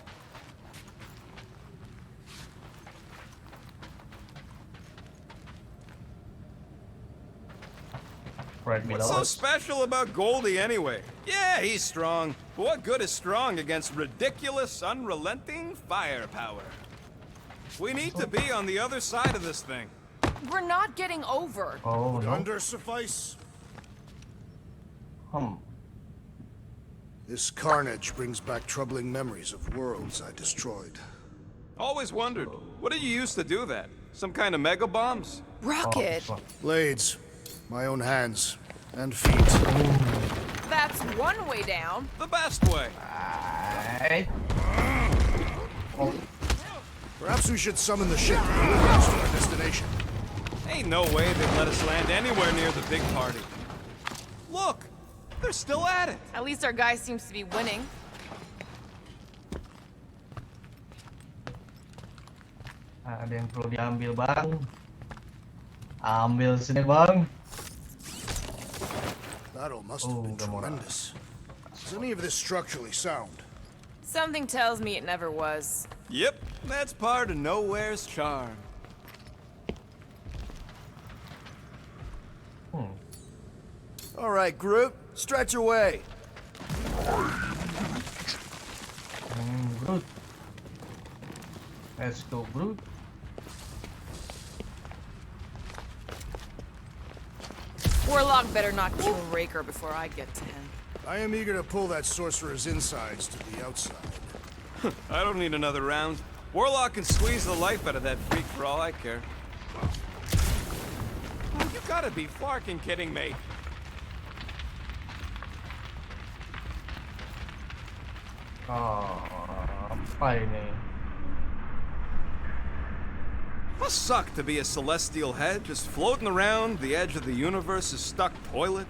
Right What's below so us. special about Goldie anyway? Yeah, he's strong. But what good is strong against ridiculous, unrelenting firepower? We need to be on the other side of this thing. We're not getting over. Oh Would no. under suffice? This carnage brings back troubling memories of worlds I destroyed. Always wondered, what did you use to do that? Some kind of mega bombs? Rocket. Blades. My own hands. And feet. That's one way down. The best way. Alright. Perhaps we should summon the ship to our destination. Ain't no way they'd let us land anywhere near the big party. Look! They're still at it! At least our guy seems to be winning. Ada yang perlu diambil, Bang. Ambil sini, Bang. Battle must have been tremendous. Is any of this structurally sound? Something tells me it never was. Yep, that's part of Knowhere's charm. All right, Groot. Stretch away. Groot. Let's go, Groot. Warlock better not kill Raker before I get to him. I am eager to pull that sorcerer's insides to the outside. I don't need another round. Warlock can squeeze the life out of that freak for all I care. You gotta be flarking kidding me. Apa ini? Must suck to be a celestial head, just floating around the edge of the universe's stuck toilet.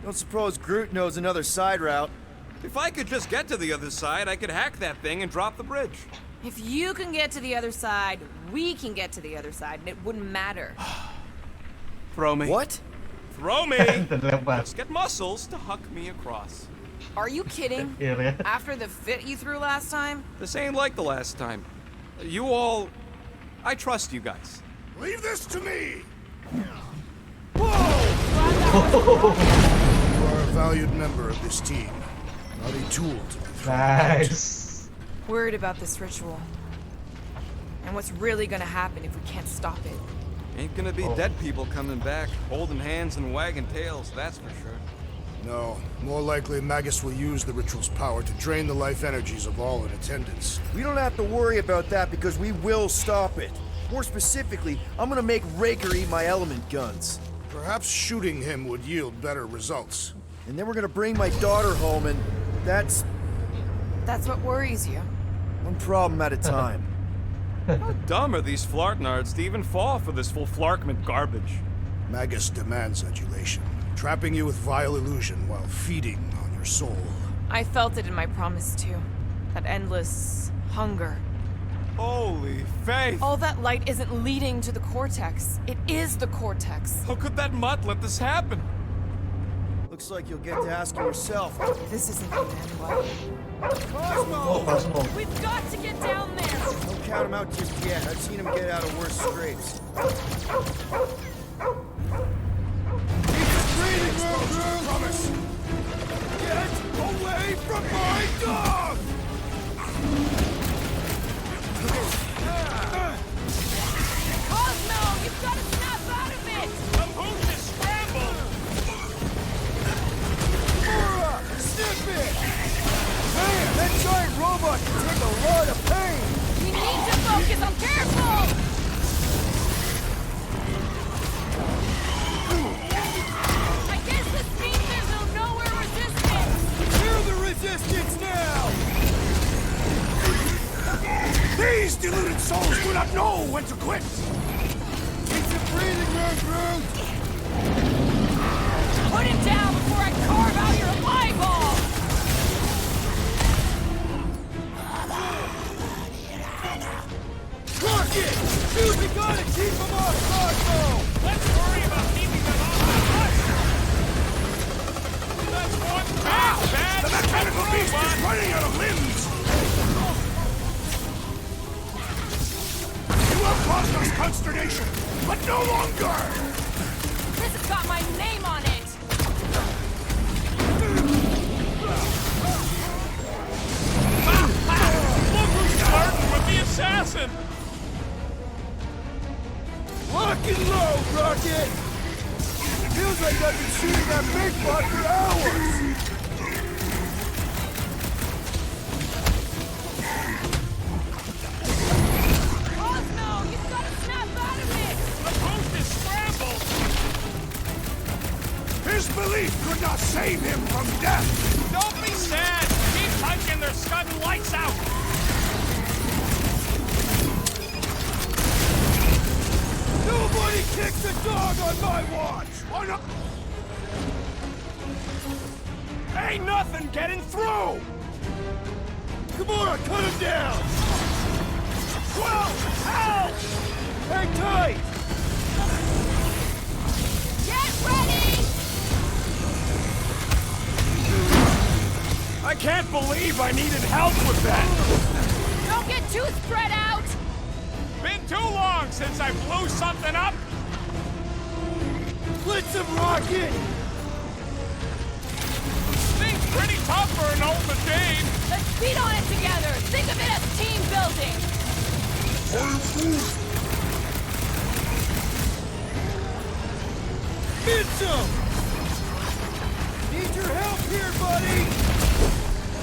Don't suppose Groot knows another side route. If I could just get to the other side, I could hack that thing and drop the bridge. If you can get to the other side, we can get to the other side, and it wouldn't matter. Throw me. What? Throw me! Terlempar. Just get muscles to huck me across. Are you kidding? Akhirnya. After the fit you threw last time? This ain't like the last time. You all... I trust you guys. Leave this to me! Glad that was You are a valued member of this team, not a tool to be thrown out. Nice. Worried about this ritual. And what's really gonna happen if we can't stop it. Ain't gonna be Oh. dead people coming back, holding hands and wagging tails, that's for sure. No, more likely Magus will use the ritual's power to drain the life energies of all in attendance. We don't have to worry about that because we will stop it. More specifically, I'm gonna make Raker eat my element guns. Perhaps shooting him would yield better results. And then we're gonna bring my daughter home and that's That's what worries you. one problem at a time. How dumb are these flartnards to even fall for this full flarkment garbage? Magus demands adulation, trapping you with vile illusion while feeding on your soul. I felt it in my promise too. That endless hunger. Holy faith! All that light isn't leading to the cortex. It is the cortex. How could that mutt let this happen? Looks like you'll get to ask yourself. This isn't gonna end well. Oh, Cosmo. We've got to get down there! Don't count him out just yet. I've seen him get out of worse scrapes. Breathing room, girl! Promise! Get away from my dog! Cosmo, you've got to snap out of it! The pooch is scrambled! Mura! Snip it! Man, that giant robot can take a lot of pain! We need to focus, I'm careful! I guess this means there's no Knowhere resistance! Feel the resistance now! These deluded souls do not know when to quit! Take some breathing room, Groot! Put him down before I carve out your eyeball! Rocket! Dude, we gotta keep him off Cosmo! Let's worry about keeping them off us! That's one bad The mechanical beast robot! is running out of limbs! You have caused us consternation, but no longer! This has got my name on it! Look who's flirting with the assassin! Lock and load, Rocket! It feels like I've been shooting that big bot for hours! Cosmo, you've got to snap out of it! The pooch is scrambled! His belief could not save him from death! Don't be sad! Keep punching their scudding lights out! Nobody kicks a dog on my watch! On a... Ain't nothing getting through! Come on, cut him down! 12! Help! Hang tight! Get ready! I can't believe I needed help with that! Don't get too spread out! Been too long since I blew something up! Blitz him, Rocket! Thing's pretty tough for an old machine! Let's beat on it together! Think of it as team building! Mitchum! Need your help here, buddy!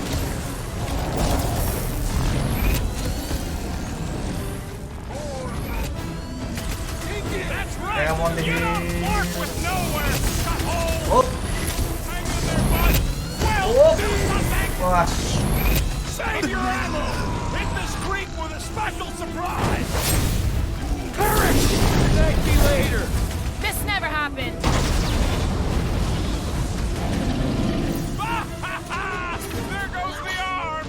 That's right! I want to You don't hit. flirt with Knowhere, scuthole! Oh! Hang in there, bud! Well, Oh. do something! Wah. Save your ammo! Hit this creep with a special surprise! Thank me later! This never happened! There goes the arm!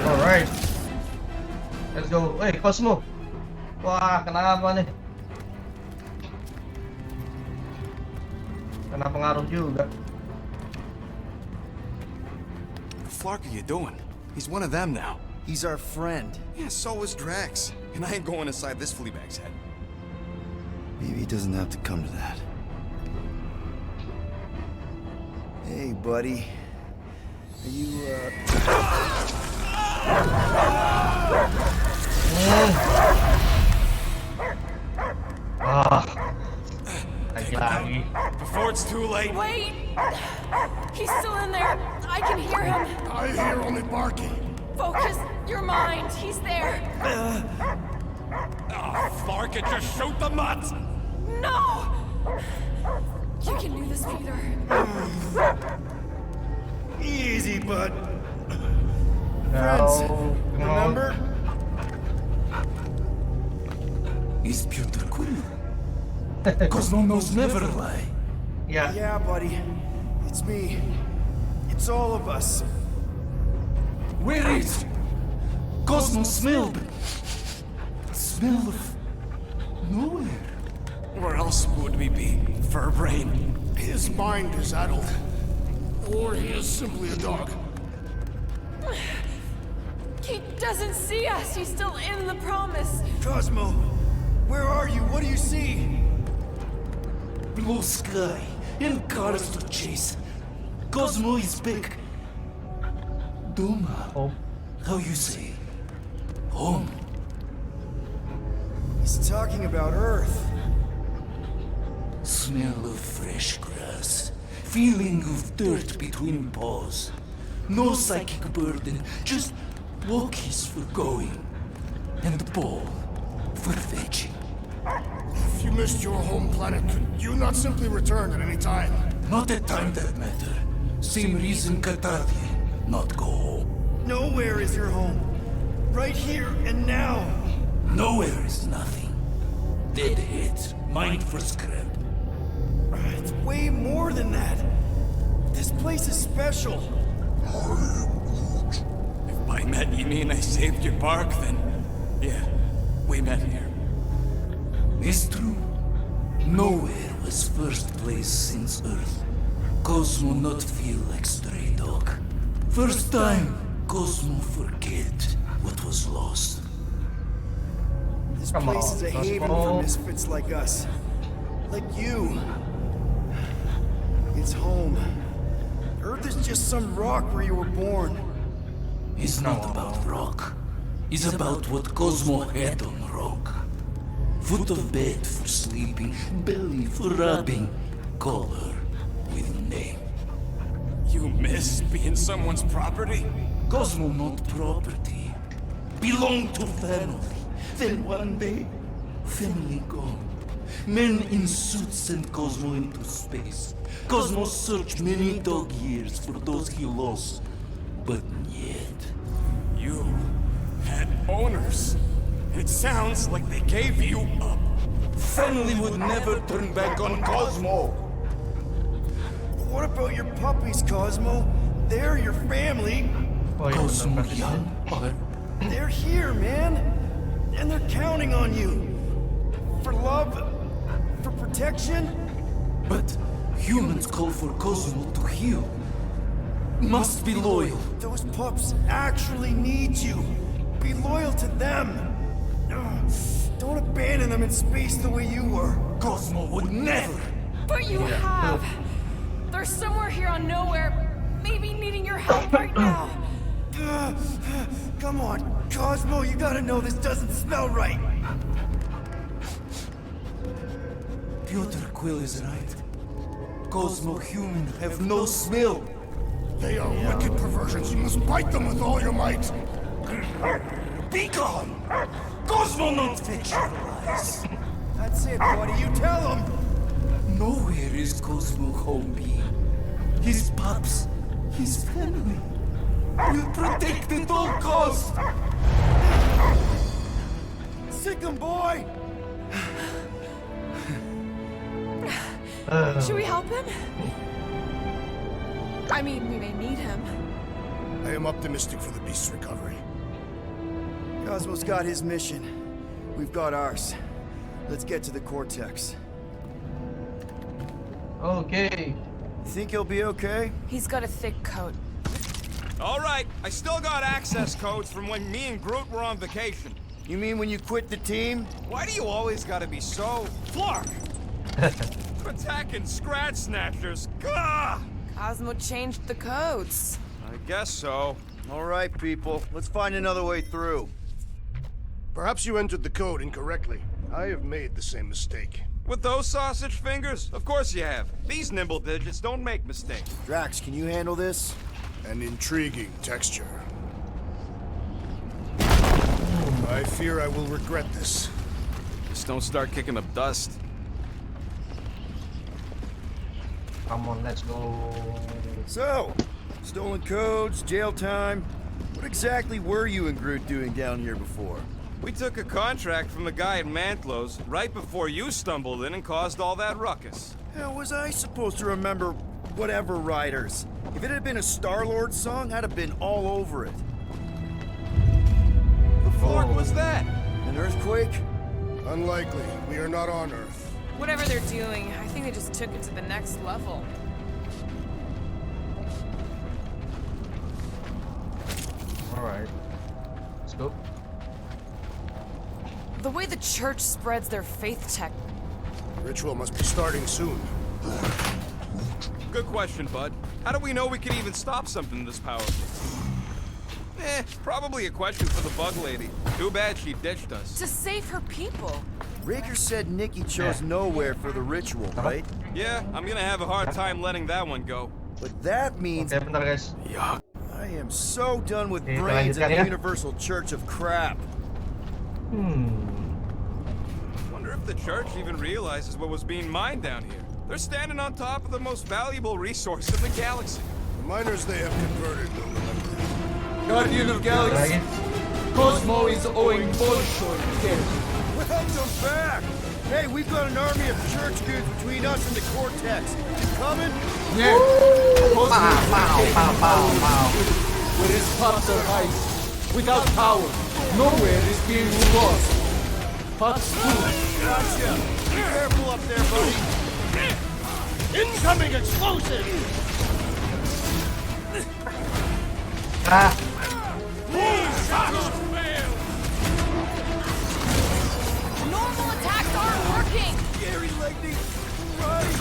Alright. Let's go. Hey, Cosmo. Wah, kenapa nih? Kena pengaruh juga. What the flark are you doing? He's one of them now. He's our friend. Yeah, so is Drax. And I ain't going inside this fleabag's head. Maybe it doesn't have to come to that. Hey, buddy. Are you, Lagi. Before it's too late. Wait! He's still in there. I can hear him. I hear only barking. Focus your mind. He's there. Flark it, just shoot the nuts! No! You can do this, Peter. Easy, bud. No, Remember? Is Peter Quill? Cosmo knows never lie. Yeah. Yeah, buddy. It's me. It's all of us. Where is Cosmo smelled? Smell of nowhere. Where else would we be? Furbrain. His mind is addled. Or he is simply a dog. He doesn't see us. He's still in the promise. Cosmo, where are you? What do you see? Blue sky and cars to chase. Cosmo is back. Doma. Home. How you say? Home. He's talking about Earth. Smell of fresh grass. Feeling of dirt between paws. No psychic burden, just walkies for going. And the ball for fetching. If you missed your home planet, could you not simply return at any time? Not at time that matter. Same reason Katardian not go home. Nowhere is your home. Right here and now. Nowhere is nothing. Dead heads, mind for scrap. It's way more than that. This place is special. If by met you mean I saved your bark, then yeah, we met here. It's true. Nowhere was first place since Earth. Cosmo not feel like stray dog. First time, Cosmo forget what was lost. This Come place on, is a haven Cosmo. for misfits like us. Like you. It's home. Earth is just some rock where you were born. It's not about rock. It's about what Cosmo had on rock. Foot of bed for sleeping, belly for rubbing, color with name. You miss being someone's property? Cosmo not property. Belong to family. Then one day, family gone. Men in suits sent Cosmo into space. Cosmo searched many dog years for those he lost. But yet, You had owners. It sounds like they gave you up. family would never turn back on Cosmo. What about your puppies, Cosmo? They're your family. Oh, iya, Cosmo bener, young, but They're here, man. And they're counting on you. For love, for protection. But humans call for Cosmo to heal. Must be loyal. Those pups actually need you. Be loyal to them. Ugh. Don't abandon them in space the way you were. Cosmo would never. But you have. They're somewhere here on Knowhere, maybe needing your help right now. Come on, Cosmo, you gotta know this doesn't smell right. Piotr Quill is right. Cosmo human have no smell. They are wicked perversions. You must bite them with all your might. Be gone! Cosmo not fetch your lies. That's it, buddy. You tell them. Nowhere is Cosmo home be. His pups, his family, will protect at all cost. Sick 'em, boy. Should we help him? I mean, we may need him. I am optimistic for the beast's recovery. Cosmo's got his mission. We've got ours. Let's get to the Cortex. Okay. Think he'll be okay? He's got a thick coat. All right, I still got access codes from when me and Groot were on vacation. You mean when you quit the team? Why do you always gotta be so... Flark! Attacking scratch snatchers. Gah! Cosmo changed the codes. I guess so. All right, people. Let's find another way through. Perhaps you entered the code incorrectly. I have made the same mistake. With those sausage fingers? Of course you have. These nimble digits don't make mistakes. Drax, can you handle this? An intriguing texture. I fear I will regret this. Just don't start kicking up dust. Come on, let's go. So, stolen codes, jail time. What exactly were you and Groot doing down here before? We took a contract from the guy at Mantlo's right before you stumbled in and caused all that ruckus. How was I supposed to remember whatever riders? If it had been a Star-Lord song, I'd have been all over it. The fork was that? An earthquake? Unlikely. We are not on Earth. Whatever they're doing, I think they just took it to the next level. Alright. Let's go. The way the church spreads their faith tech. The ritual must be starting soon. Good question, bud. How do we know we can even stop something this powerful? Probably a question for the bug lady. Too bad she ditched us. To save her people. Raker said Nikki chose Knowhere for the ritual, right? Yeah, I'm gonna have a hard time letting that one go. But that means Oke, bentar guys. I am so done with Oke, kita brains and lanjutkan the ya. Universal Church of Crap. Wonder if the church even realizes what was being mined down here. They're standing on top of the most valuable resource in the galaxy. The miners they have converted will remember. Guardian of Galaxy, Cosmo is owing Bolshoi debt. Welcome back! Hey, we've got an army of church dudes between us and the Cortex. You coming? Yeah. Cosmo where his paths are ice. Without power, nowhere is being lost. Paths too. Gotcha! Be careful up there, buddy! Incoming explosive! Normal attacks aren't working. Gary Legny, right!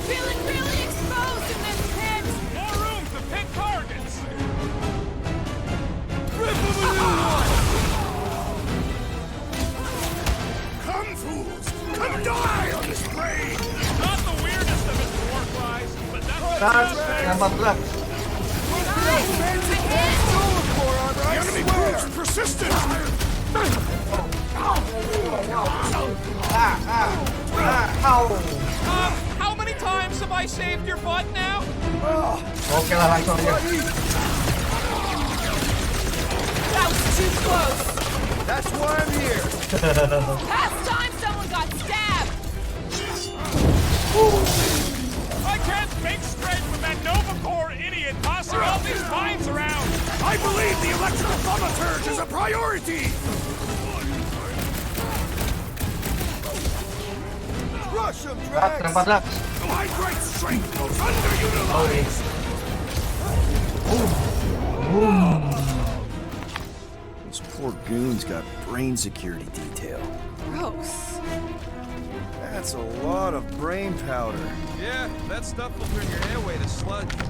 Feeling really exposed in this pit. More room to pick targets. Come, fools! Come die on this blade! Not the weirdest of his war cries, but that's Yang 14. The enemy proves persistent! how many times have I saved your butt now? Oke lah, langsung aja. That was too close. That's why I'm here! Past time someone got stabbed. I can't think straight with that Nova Corps idiot tossing all these mines around. I believe the electrical thaumaturge is a priority! Rush him, Yang Drax! 14. My great strength goes underutilized! This poor goon's got brain security detail. Gross. That's a lot of brain powder. Yeah, that stuff will turn your airway to sludge. Good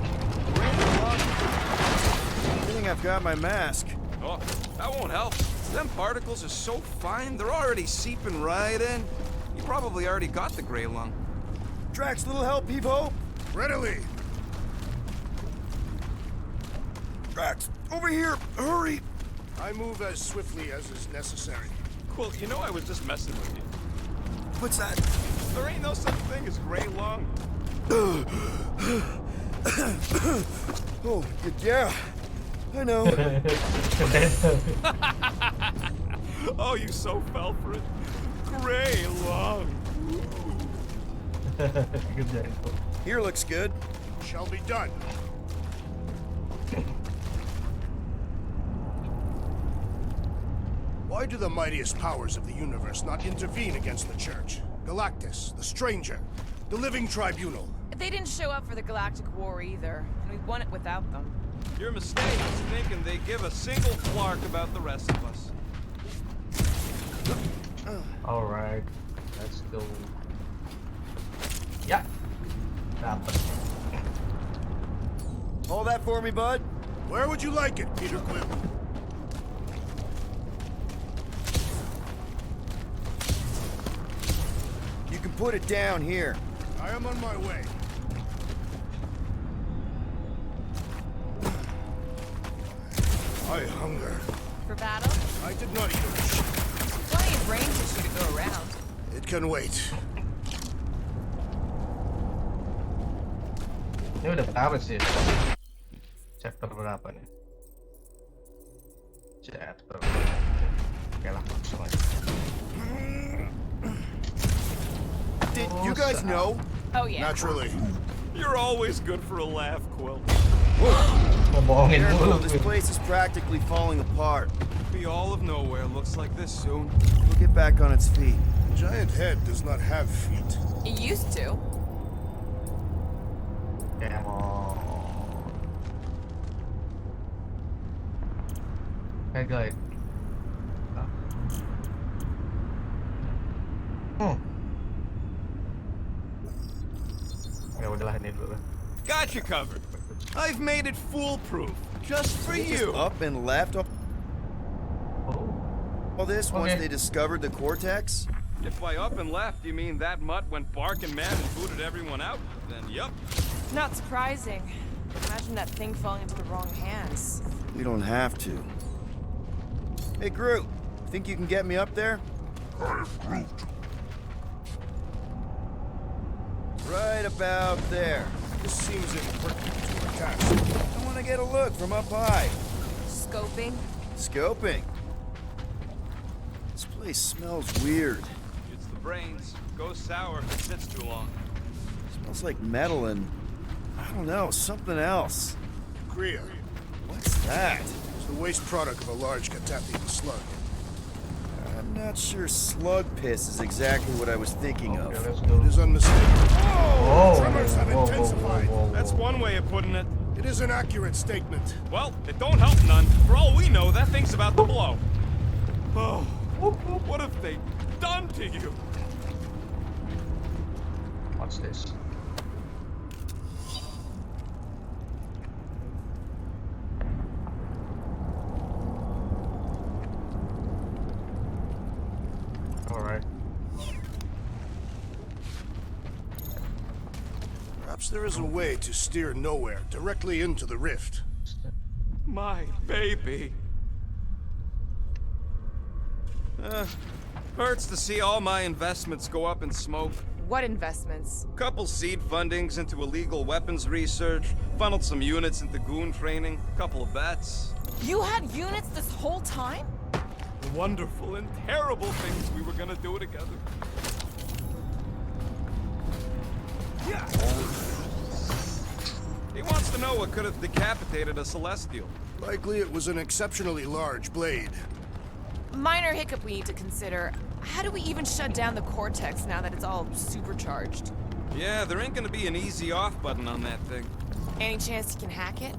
thing I've got my mask. Oh, that won't help. Them particles are so fine, they're already seeping right in. You probably already got the gray lung. Drax, little help, Peep-Ho? Readily! Drax, over here, hurry! I move as swiftly as is necessary. Well, you know I was just messing with you. What's that? There ain't no such thing as gray lung. Oh, yeah, I know. Oh, you so fell for it. Gray lung. Kerjain tuh. Here looks good. Shall be done. Why do the mightiest powers of the universe not intervene against the Church? Galactus, the Stranger, The Living Tribunal. They didn't show up for the Galactic War either, and we won it without them. Your mistake is thinking they give a single flark about the rest of us. Alright, let's go. Ya, dapat. Hold that for me, bud. Where would you like it, Peter Quill? You can put it down here. I am on my way. I hunger. For battle? I did not eat a shit. Plenty of brain tissue to go around. It can wait. Ini udah berapa sih? Chapter berapa nih? Chapter. Oke lah, langsung aja. Did you guys know? Oh yeah. Naturally. You're always good for a laugh, Quill. Ngebohongin Careful, mulu. this place is practically falling apart. Be all of Knowhere looks like this soon. We'll get back on its feet. Giant head does not have feet. It used to. Come on. Hey guys. Ya udahlah ini dulu. Got you covered. I've made it foolproof, just for you. Up and left. Oh. All this once Okay. they discovered the cortex? If by up and left you mean that mutt went barking mad and booted everyone out, then yup. Not surprising. Imagine that thing falling into the wrong hands. We don't have to. Hey, Groot. Think you can get me up there? I am Groot. Right about there. This seems impertinent to our task. I want to get a look from up high. Scoping? Scoping. This place smells weird. It's the brains. Goes sour if it sits too long. Smells like metal and, I don't know, something else. Kriya. What's that? It's the waste product of a large Catathian slug. I'm not sure slug piss is exactly what I was thinking Okay, of. let's go. It is unmistakable. Oh, Tremors have whoa, whoa, intensified. whoa, whoa, That's whoa. one way of putting it. It is an accurate statement. Well, it don't help none. For all we know, that thing's about to blow. Oh, what have they done to you? What's this? Alright. Perhaps there is a way to steer Knowhere directly into the rift. My baby. Hurts to see all my investments go up in smoke. What investments? Couple seed fundings into illegal weapons research, funneled some units into goon training, couple of bets. You had units this whole time? The wonderful and terrible things we were gonna do together. He wants to know what could have decapitated a Celestial. Likely it was an exceptionally large blade. Minor hiccup we need to consider. How do we even shut down the cortex now that it's all supercharged? Yeah, there ain't gonna be an easy off button on that thing. Any chance you can hack it?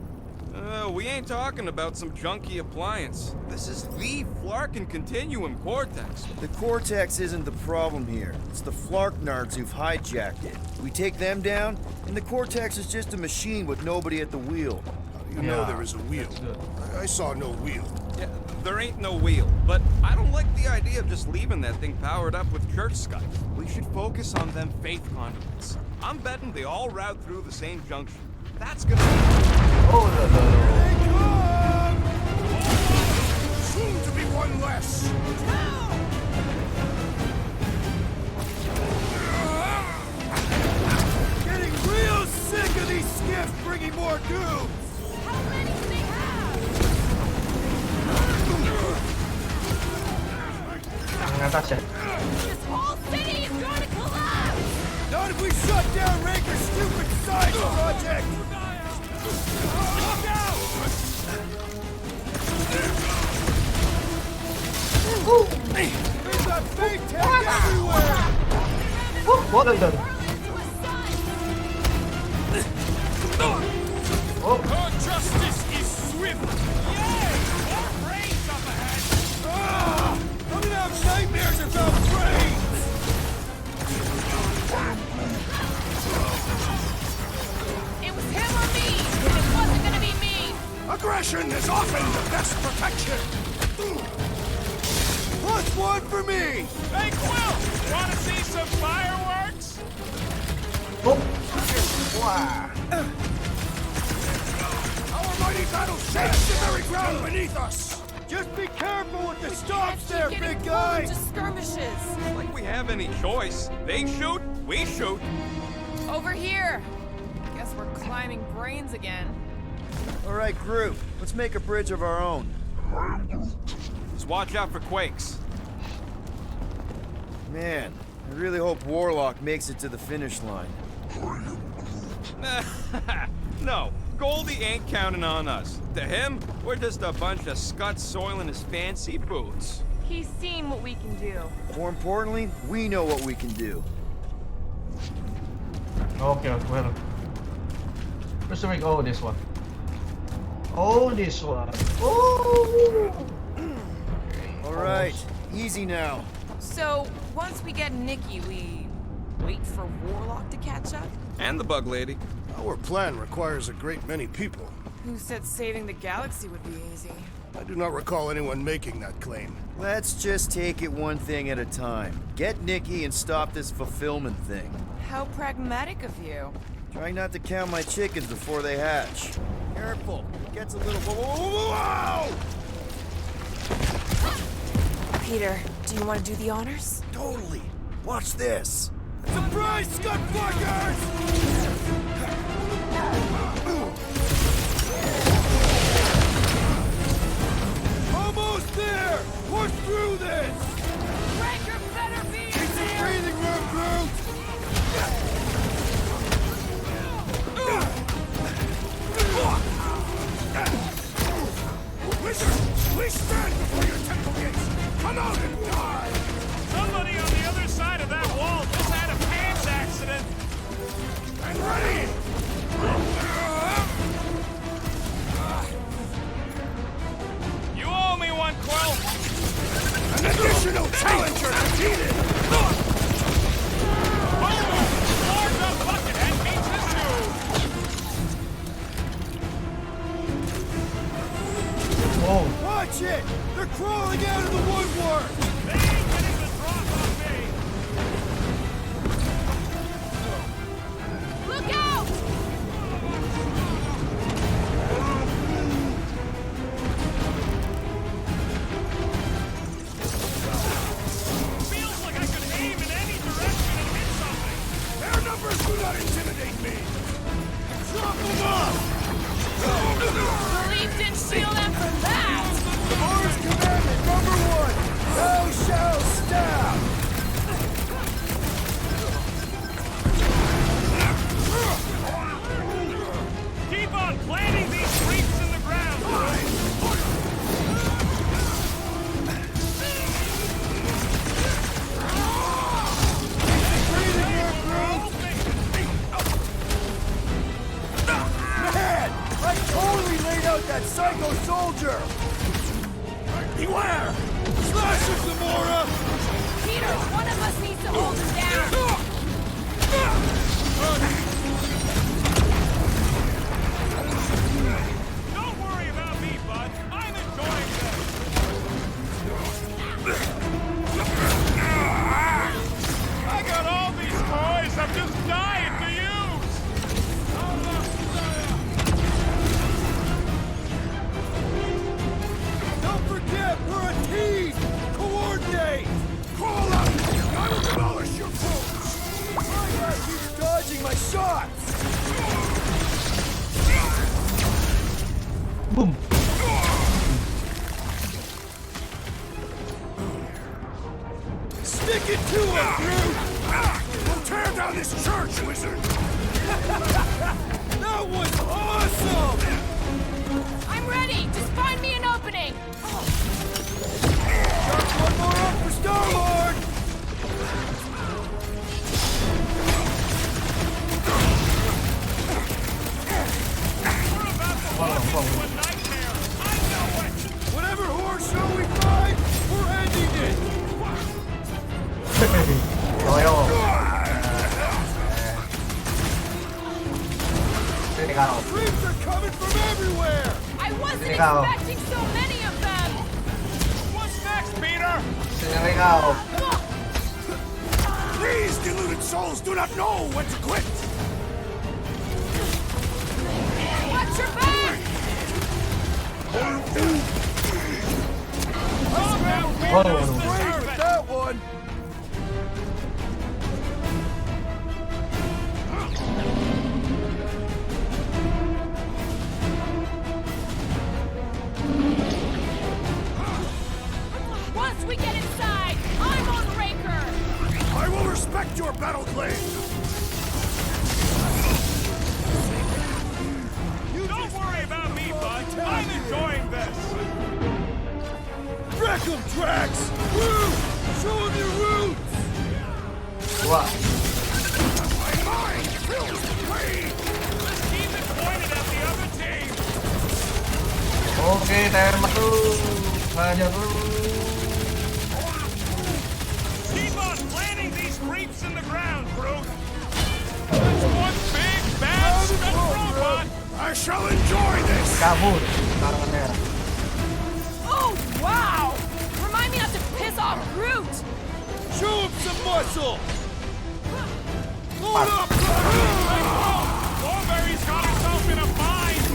We ain't talking about some junky appliance. This is the Flarkin Continuum Cortex. The cortex isn't the problem here. It's the Flarknards who've hijacked it. We take them down, and the cortex is just a machine with nobody at the wheel. How do you know there is a wheel? that's good. I saw no wheel. Yeah, there ain't no wheel, but I don't like the idea of just leaving that thing powered up with church Skype. We should focus on them faith conduits. I'm betting they all route through the same junction. That's gonna Oh, no, no, no. Soon to be one less. Getting real sick of these skiffs bringing more goons! How many do they have? Ang atas ya. This whole city is going to collapse! Not if we shut down Raker's stupid science project! Look out! There's a big tank everywhere! What is that? Her justice is swift. Yay! More brains up ahead. I'm gonna have nightmares about brains! It was him or me, and it wasn't gonna be me. Aggression is often the best protection. +1 for me! Hey, Quill! Wanna see some fireworks? Our mighty battle shakes the very ground beneath us. Just be careful with the Can't stops keep there, getting big pulled guy! into skirmishes. Like we have any choice. They shoot, we shoot. Over here. Guess we're climbing brains again. Alright, group, let's make a bridge of our own. Just watch out for quakes. Man, I really hope Warlock makes it to the finish line. No, Goldie ain't counting on us. To him, we're just a bunch of scuts soiling his fancy boots. He's seen what we can do. More importantly, we know what we can do. Okay, well. Where's the Oh, this one. Oh, this one. Oh! Alright, easy now. So, once we get Nikki, we wait for Warlock to catch up? And the bug lady. Our plan requires a great many people. Who said saving the galaxy would be easy? I do not recall anyone making that claim. Let's just take it one thing at a time. Get Nikki and stop this fulfillment thing. How pragmatic of you. Try not to count my chickens before they hatch. Careful, it gets a little... Whoa! Peter, do you want to do the honors? Totally. Watch this. Surprise, scutfuckers! Almost there! Push through this! Breaker better be Keep some breathing room, Groot! Wizard, please stand before your temple gates. Come out and die! Somebody on the other side of that wall just had a pants accident. And ready! You owe me one, Quill. An additional challenger defeated! Oh! Large up Buckethead meets his shoe. Oh, Watch it! They're crawling out of the woodwork! They ain't getting the drop on me. Look out! Feels like I could aim in any direction and hit something. Their numbers do not intimidate me! Drop them off! Believe didn't shield them from that! Orders commandment number 1! Thou shalt stab! Keep on planting these creeps in the ground. Breathing here, Groot! Man! I totally laid out that psycho soldier! Beware! Slash him, Gamora! Peter, one of us needs to hold him down! Don't worry about me, bud. I'm enjoying this. I got all these toys. I'm just dying to use. Don't forget, we're a team! Coordinate! Call up! I will demolish your foes! My guy keeps dodging my shots! boom. Stick it to him, Groot! We'll tear down this church, wizard! That was awesome! I'm ready! Just find me an opening! Shark one more up for Star-Lord! Whatever horse show we find, we're ending it. Creeps are coming from everywhere. I wasn't expecting so many of them. What's next, Peter? These deluded souls do not know when to quit. Watch your back. Great with that one. Once we get inside, I'm on Raker. I will respect your battle claim. Don't worry about me, bud. I'm enjoying this. Wreck 'em, Drax! Woo! Show 'em your roots! Wah. My mind fills with pain! Let's keep it pointed at the other team. Oke, tembak terus. Hajar terus. Keep on planting these creeps in the ground, Groot. That's one big, bad, stuck robot. I shall enjoy this! Kabur. Karangan merah. Oh, wow! Remind me not to piss off Groot. Show 'em some muscle! Load up! Thornberry's got himself in a bind.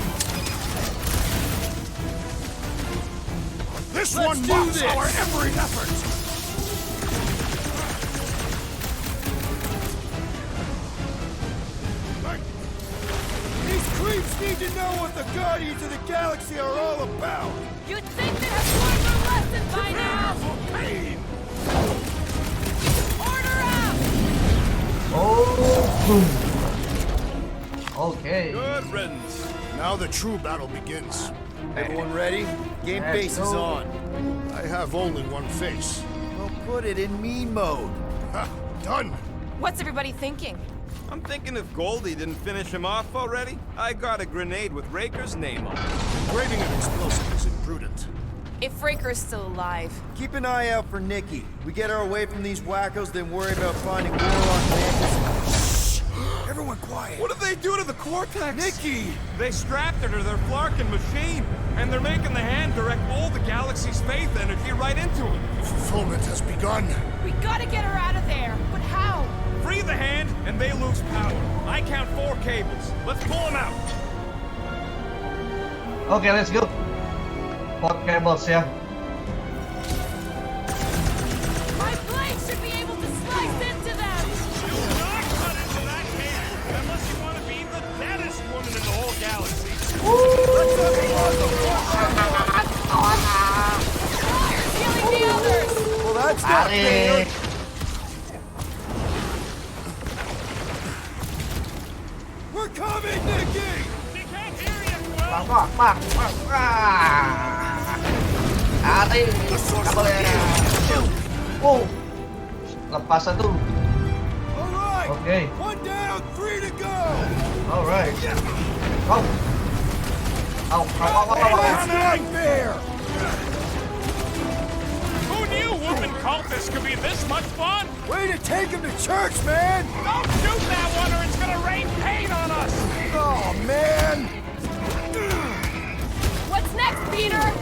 This Let's one do mocks this. our every effort! These creeps need to know what the Guardians of the Galaxy are all about! You'd think they'd have learned their lesson by now. For pain! Order up. Oh, boom. Okay. Good riddance. Now the true battle begins. Everyone ready? Game Let's face is go. on. I have only one face. Well, put it in mean mode. Ha! Done! What's everybody thinking? I'm thinking if Goldie didn't finish him off already, I got a grenade with Raker's name on it. Grading an explosive is imprudent. If Raker is still alive, Keep an eye out for Nikki. We get her away from these wackos, then worry about finding Warlock Mantis. Everyone quiet! What did they do to the Cortex? Nikki! They strapped her to their Flarkin machine, and they're making the hand direct all the galaxy's faith energy right into it. Fulfillment has begun. We gotta get her out of there. But how? Free the hand, and they lose power. I count 4 cables. Let's pull them out. Okay, let's go. 4 cables ya. My blade should be able to slice into them. Do not cut into that hand unless you want to be the deadest woman in the whole galaxy. Fire's killing the others. Well, that's not fair. Tarik. We're coming, Nikki! She can't hear you, Quill. Pak. Tarik. Kabel ya. Oh. Lepas satu. All right! Okay. One down, 3 to go! Alright. Go. Au. That's not fair! Who knew whooping cultists could be this much fun? Way to take him to church, man! Don't shoot that one or it's gonna rain pain on us. Oh, man! What's next, Peter?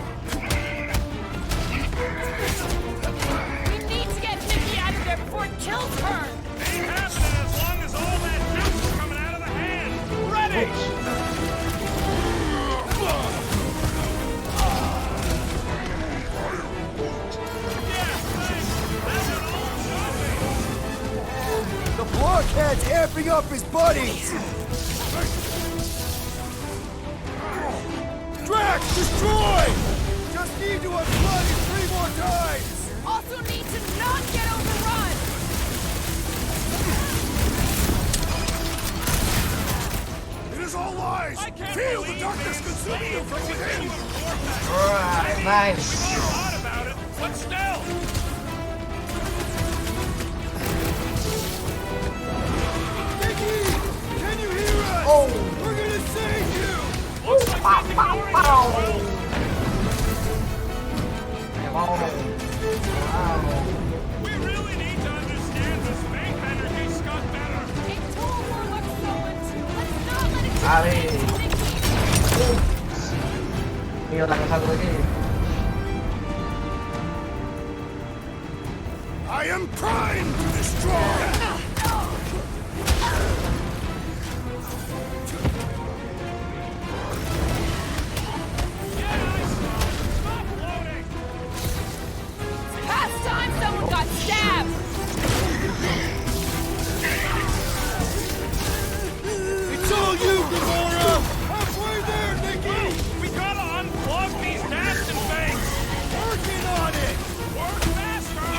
We need to get Nikki out of there before it kills her. Ain't happening as long as all that juice is coming out of the hand. Ready? The blockhead's amping up his buddies! Drax, destroy! Just need to unplug it 3 more times! Also need to not get overrun. It is all lies! I can't Feel the believe darkness they consuming you from within! Alright, nice. Not a lot about it, but still. Nikki! Can you hear us? Oh. We're gonna save you! Looks like we can already Hilang satu lagi. I am primed to destroy! Past time someone got stabbed! It's all you, Gamora! Halfway there, Nikki! We gotta unplug these nasty things! Working on it! Work faster!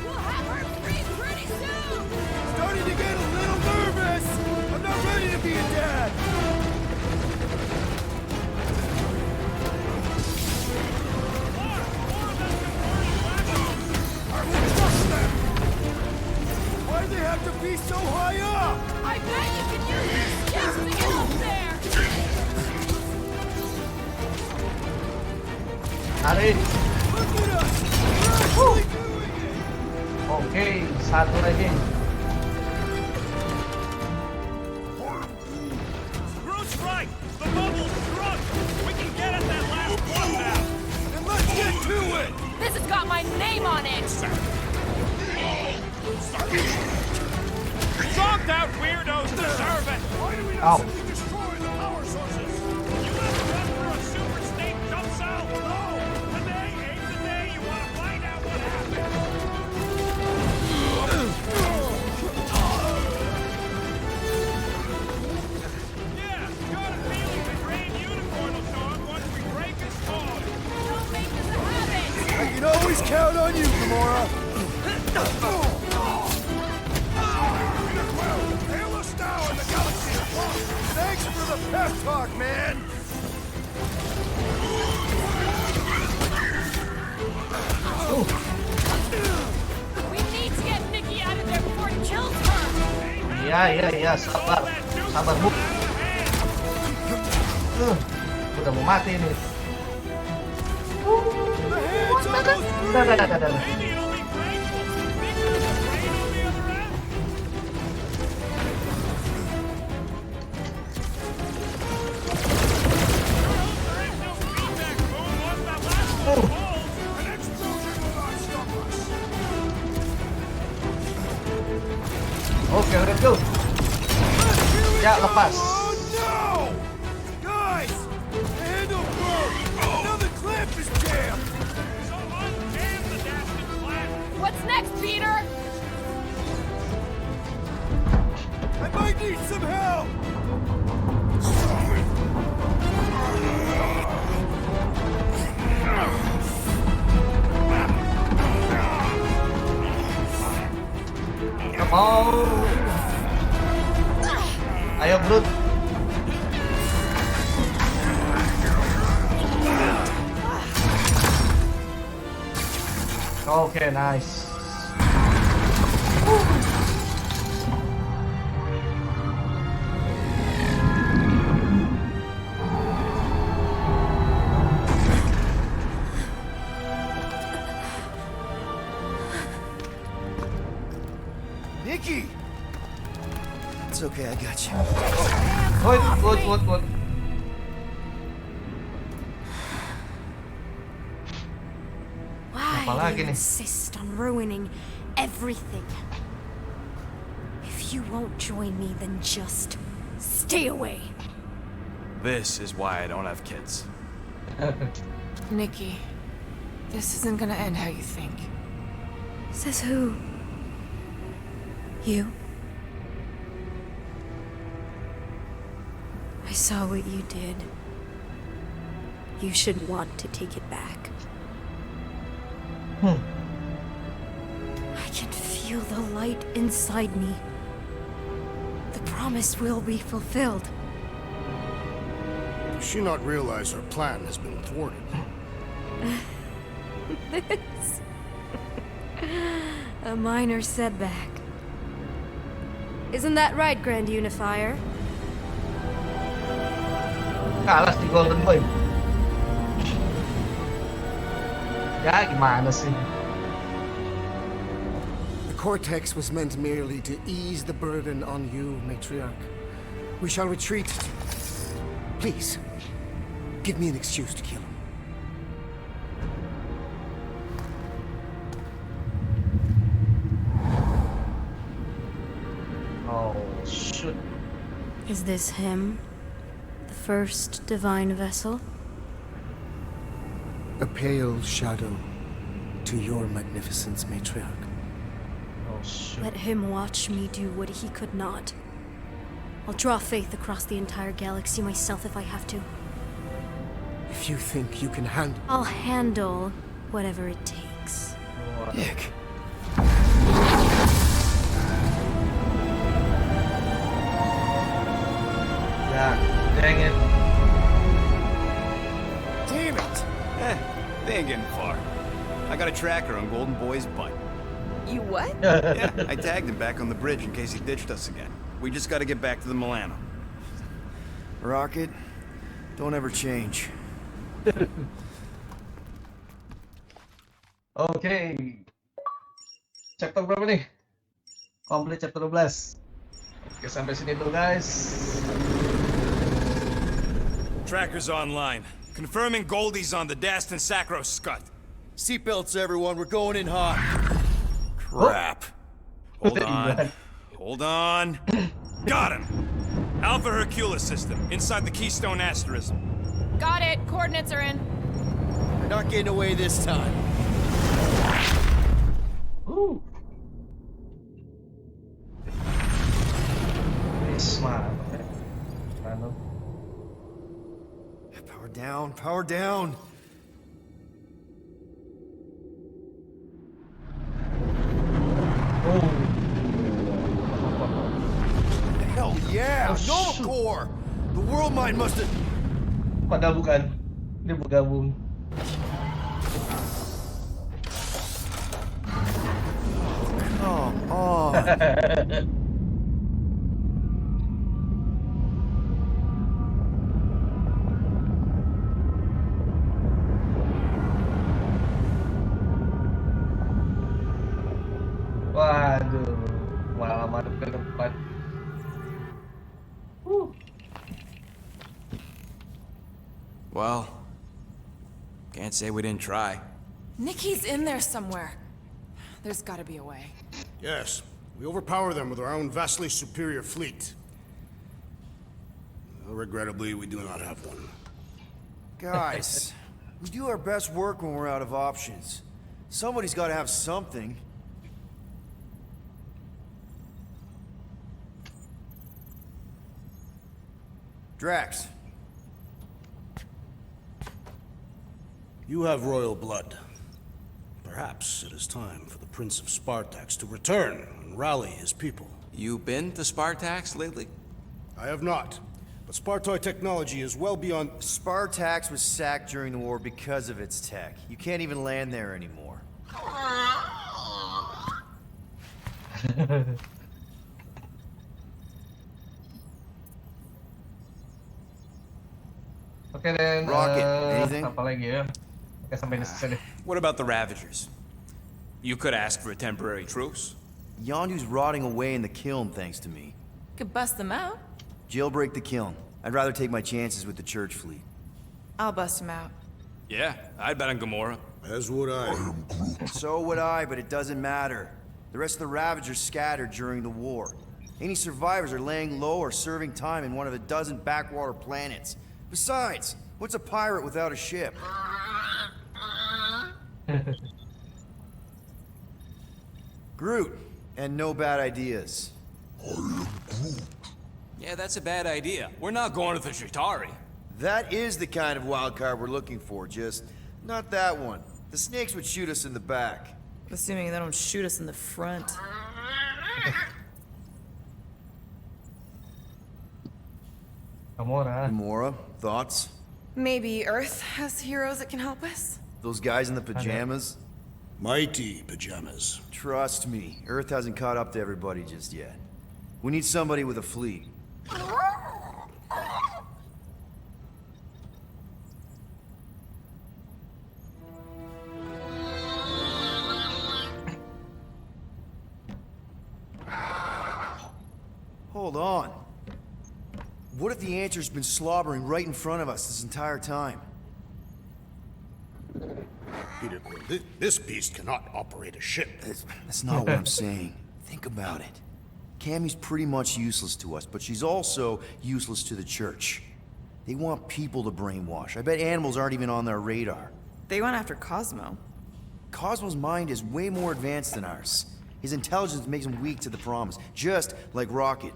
We'll have her free pretty soon! Starting to get a little nervous! I'm not ready to be a dad! I will trust them! Why do they have to be so high up? I bet you can use your skills to get up there! Tarik. Look at us! We're actually doing it! Oke, satu lagi. Groot's right! The bubble's shrunk! We can get at that last one now! And let's get to it! This has got my name on it! Zonked out weirdos deserve it! Why do we Ow. not simply destroy the power sources? You want to run for a super state jump out? No! Today ain't the day you want to find out what happened! Yeah, got a feeling the green unicorn will show up once we break his toy! Don't make this a habit! I can always count on you, Gamora! Hail us now in the galaxy above! Thanks for the pep talk, man! We need to get Nikki out of there before it kills her! Iya, sabar. Sabar, Bu. Udah mau mati nih. The hand's almost free! Dah. Maybe it'll be grateful! Think there's a train on the other end? Sure hope there ain't no feedback boom once that last one falls! An explosion will not stop us! Oke, let's go. Ya, lepas. Oh no! Guys! The handle broke! Now the clamp is jammed! So unjam the dastard flat! What's next, Peter? I might need some help! Come on. Ayo, Groot. Oke, nice. Nikki! It's okay, I got you. Good. Why Apalagi do you nih? insist on ruining everything? If you won't join me, then just stay away. This is why I don't have kids. Nikki, this isn't gonna end how you think. Says who? You? I saw what you did. You should want to take it back. I can feel the light inside me. The promise will be fulfilled. Does she not realize her plan has been thwarted? This. A minor setback. Isn't that right, Grand Unifier? Kalah si Golden Boy. Ya, gimana sih? The cortex was meant merely to ease the burden on you, matriarch. We shall retreat. Please, give me an excuse to kill him. Oh, shoot. Is this him? The first divine vessel? A pale shadow to your magnificence, matriarch. Oh, shoot. Let him watch me do what he could not. I'll draw faith across the entire galaxy myself if I have to. If you think you can handle... I'll handle whatever it takes. Nick. Yeah, dang it. Damn it! They ain't getting far. I got a tracker on Golden Boy's butt. You what? Yeah, I tagged him back on the bridge in case he ditched us again. We just gotta get back to the Milano. Rocket, don't ever change. Oke. Chapter berapa nih? Complete chapter 12. Oke, sampai sini dulu guys. Tracker's online. Confirming Goldie's on the Dastan Sacro Scut. Seatbelts, everyone. We're going in hot. Crap. Hold on. Hold on. Got him. Alpha Hercules system, inside the Keystone Asterism. Got it. Coordinates are in. You're not getting away this time. Ooh. Smart. Mano. Power down, power down. Oh. Hell yeah! Oh, Nova shoot. Core! The world mind must have... Padahal bukan. Dia bergabung. Come on. Waduh, malah madep ke depan. Well, can't say we didn't try. Nikki's in there somewhere. There's gotta be a way. Yes, we overpower them with our own vastly superior fleet. Regrettably, we do not have one. Guys, we do our best work when we're out of options. Somebody's got to have something. Drax. You have royal blood. Perhaps it is time for the Prince of Spartax to return and rally his people. You been to Spartax lately? I have not, but Spartoid technology is well beyond... Spartax was sacked during the war because of its tech. You can't even land there anymore. Oke dan Rocket, anything? apa lagi ya? Oke sampai di sini. What about the Ravagers? You could ask for a temporary truce. Yondu's rotting away in the kiln thanks to me. Could bust them out. Jailbreak the kiln. I'd rather take my chances with the church fleet. I'll bust them out. Yeah, I'd bet on Gamora. As would I. So would I, but it doesn't matter. The rest of the Ravagers scattered during the war. Any survivors are laying low or serving time in one of a dozen backwater planets. Besides, what's a pirate without a ship? Groot, and no bad ideas. Yeah, that's a bad idea. We're not going to the Chitauri. That is the kind of wild card we're looking for, just not that one. The snakes would shoot us in the back. Assuming they don't shoot us in the front. Gamora. Gamora, thoughts? Maybe Earth has heroes that can help us? Those guys in the pajamas? Mighty pajamas. Trust me, Earth hasn't caught up to everybody just yet. We need somebody with a fleet. Hold on. What if the answer's been slobbering right in front of us this entire time? Peter, this beast cannot operate a ship. That's not what I'm saying. Think about it. Cammy's pretty much useless to us, but she's also useless to the church. They want people to brainwash. I bet animals aren't even on their radar. They went after Cosmo. Cosmo's mind is way more advanced than ours. His intelligence makes him weak to the promise, just like Rocket.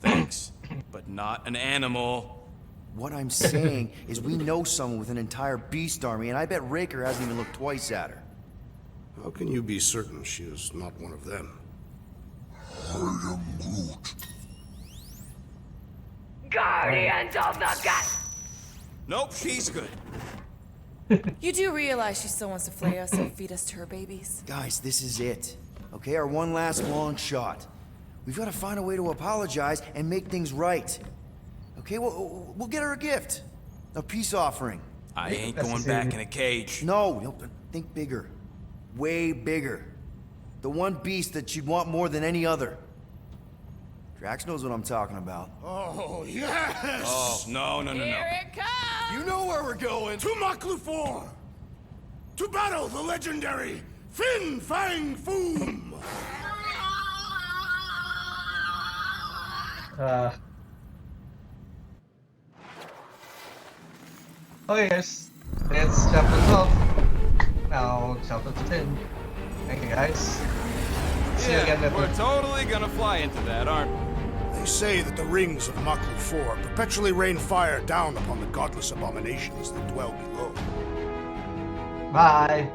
Thanks, but not an animal. What I'm saying is we know someone with an entire beast army, and I bet Raker hasn't even looked twice at her. How can you be certain she is not one of them? I am Groot. Guardians of the Gut. Nope, she's good. You do realize she still wants to flay us and feed us to her babies? Guys, this is it. Okay, our one last long shot. We've got to find a way to apologize and make things right. Okay, we'll get her a gift. A peace offering. I ain't going back in a cage. No, think bigger. Way bigger. The one beast that you'd want more than any other. Drax knows what I'm talking about. Oh, yes! Oh, no. Here it comes! You know where we're going! To Maklufor! To battle the legendary Fin Fang Foom! Okay guys, that's chapter 12. Now chapter 10. Thank you guys. See you again later. We're totally gonna fly into that, aren't we? They say that the rings of Maklufor perpetually rain fire down upon the godless abominations that dwell below. Bye.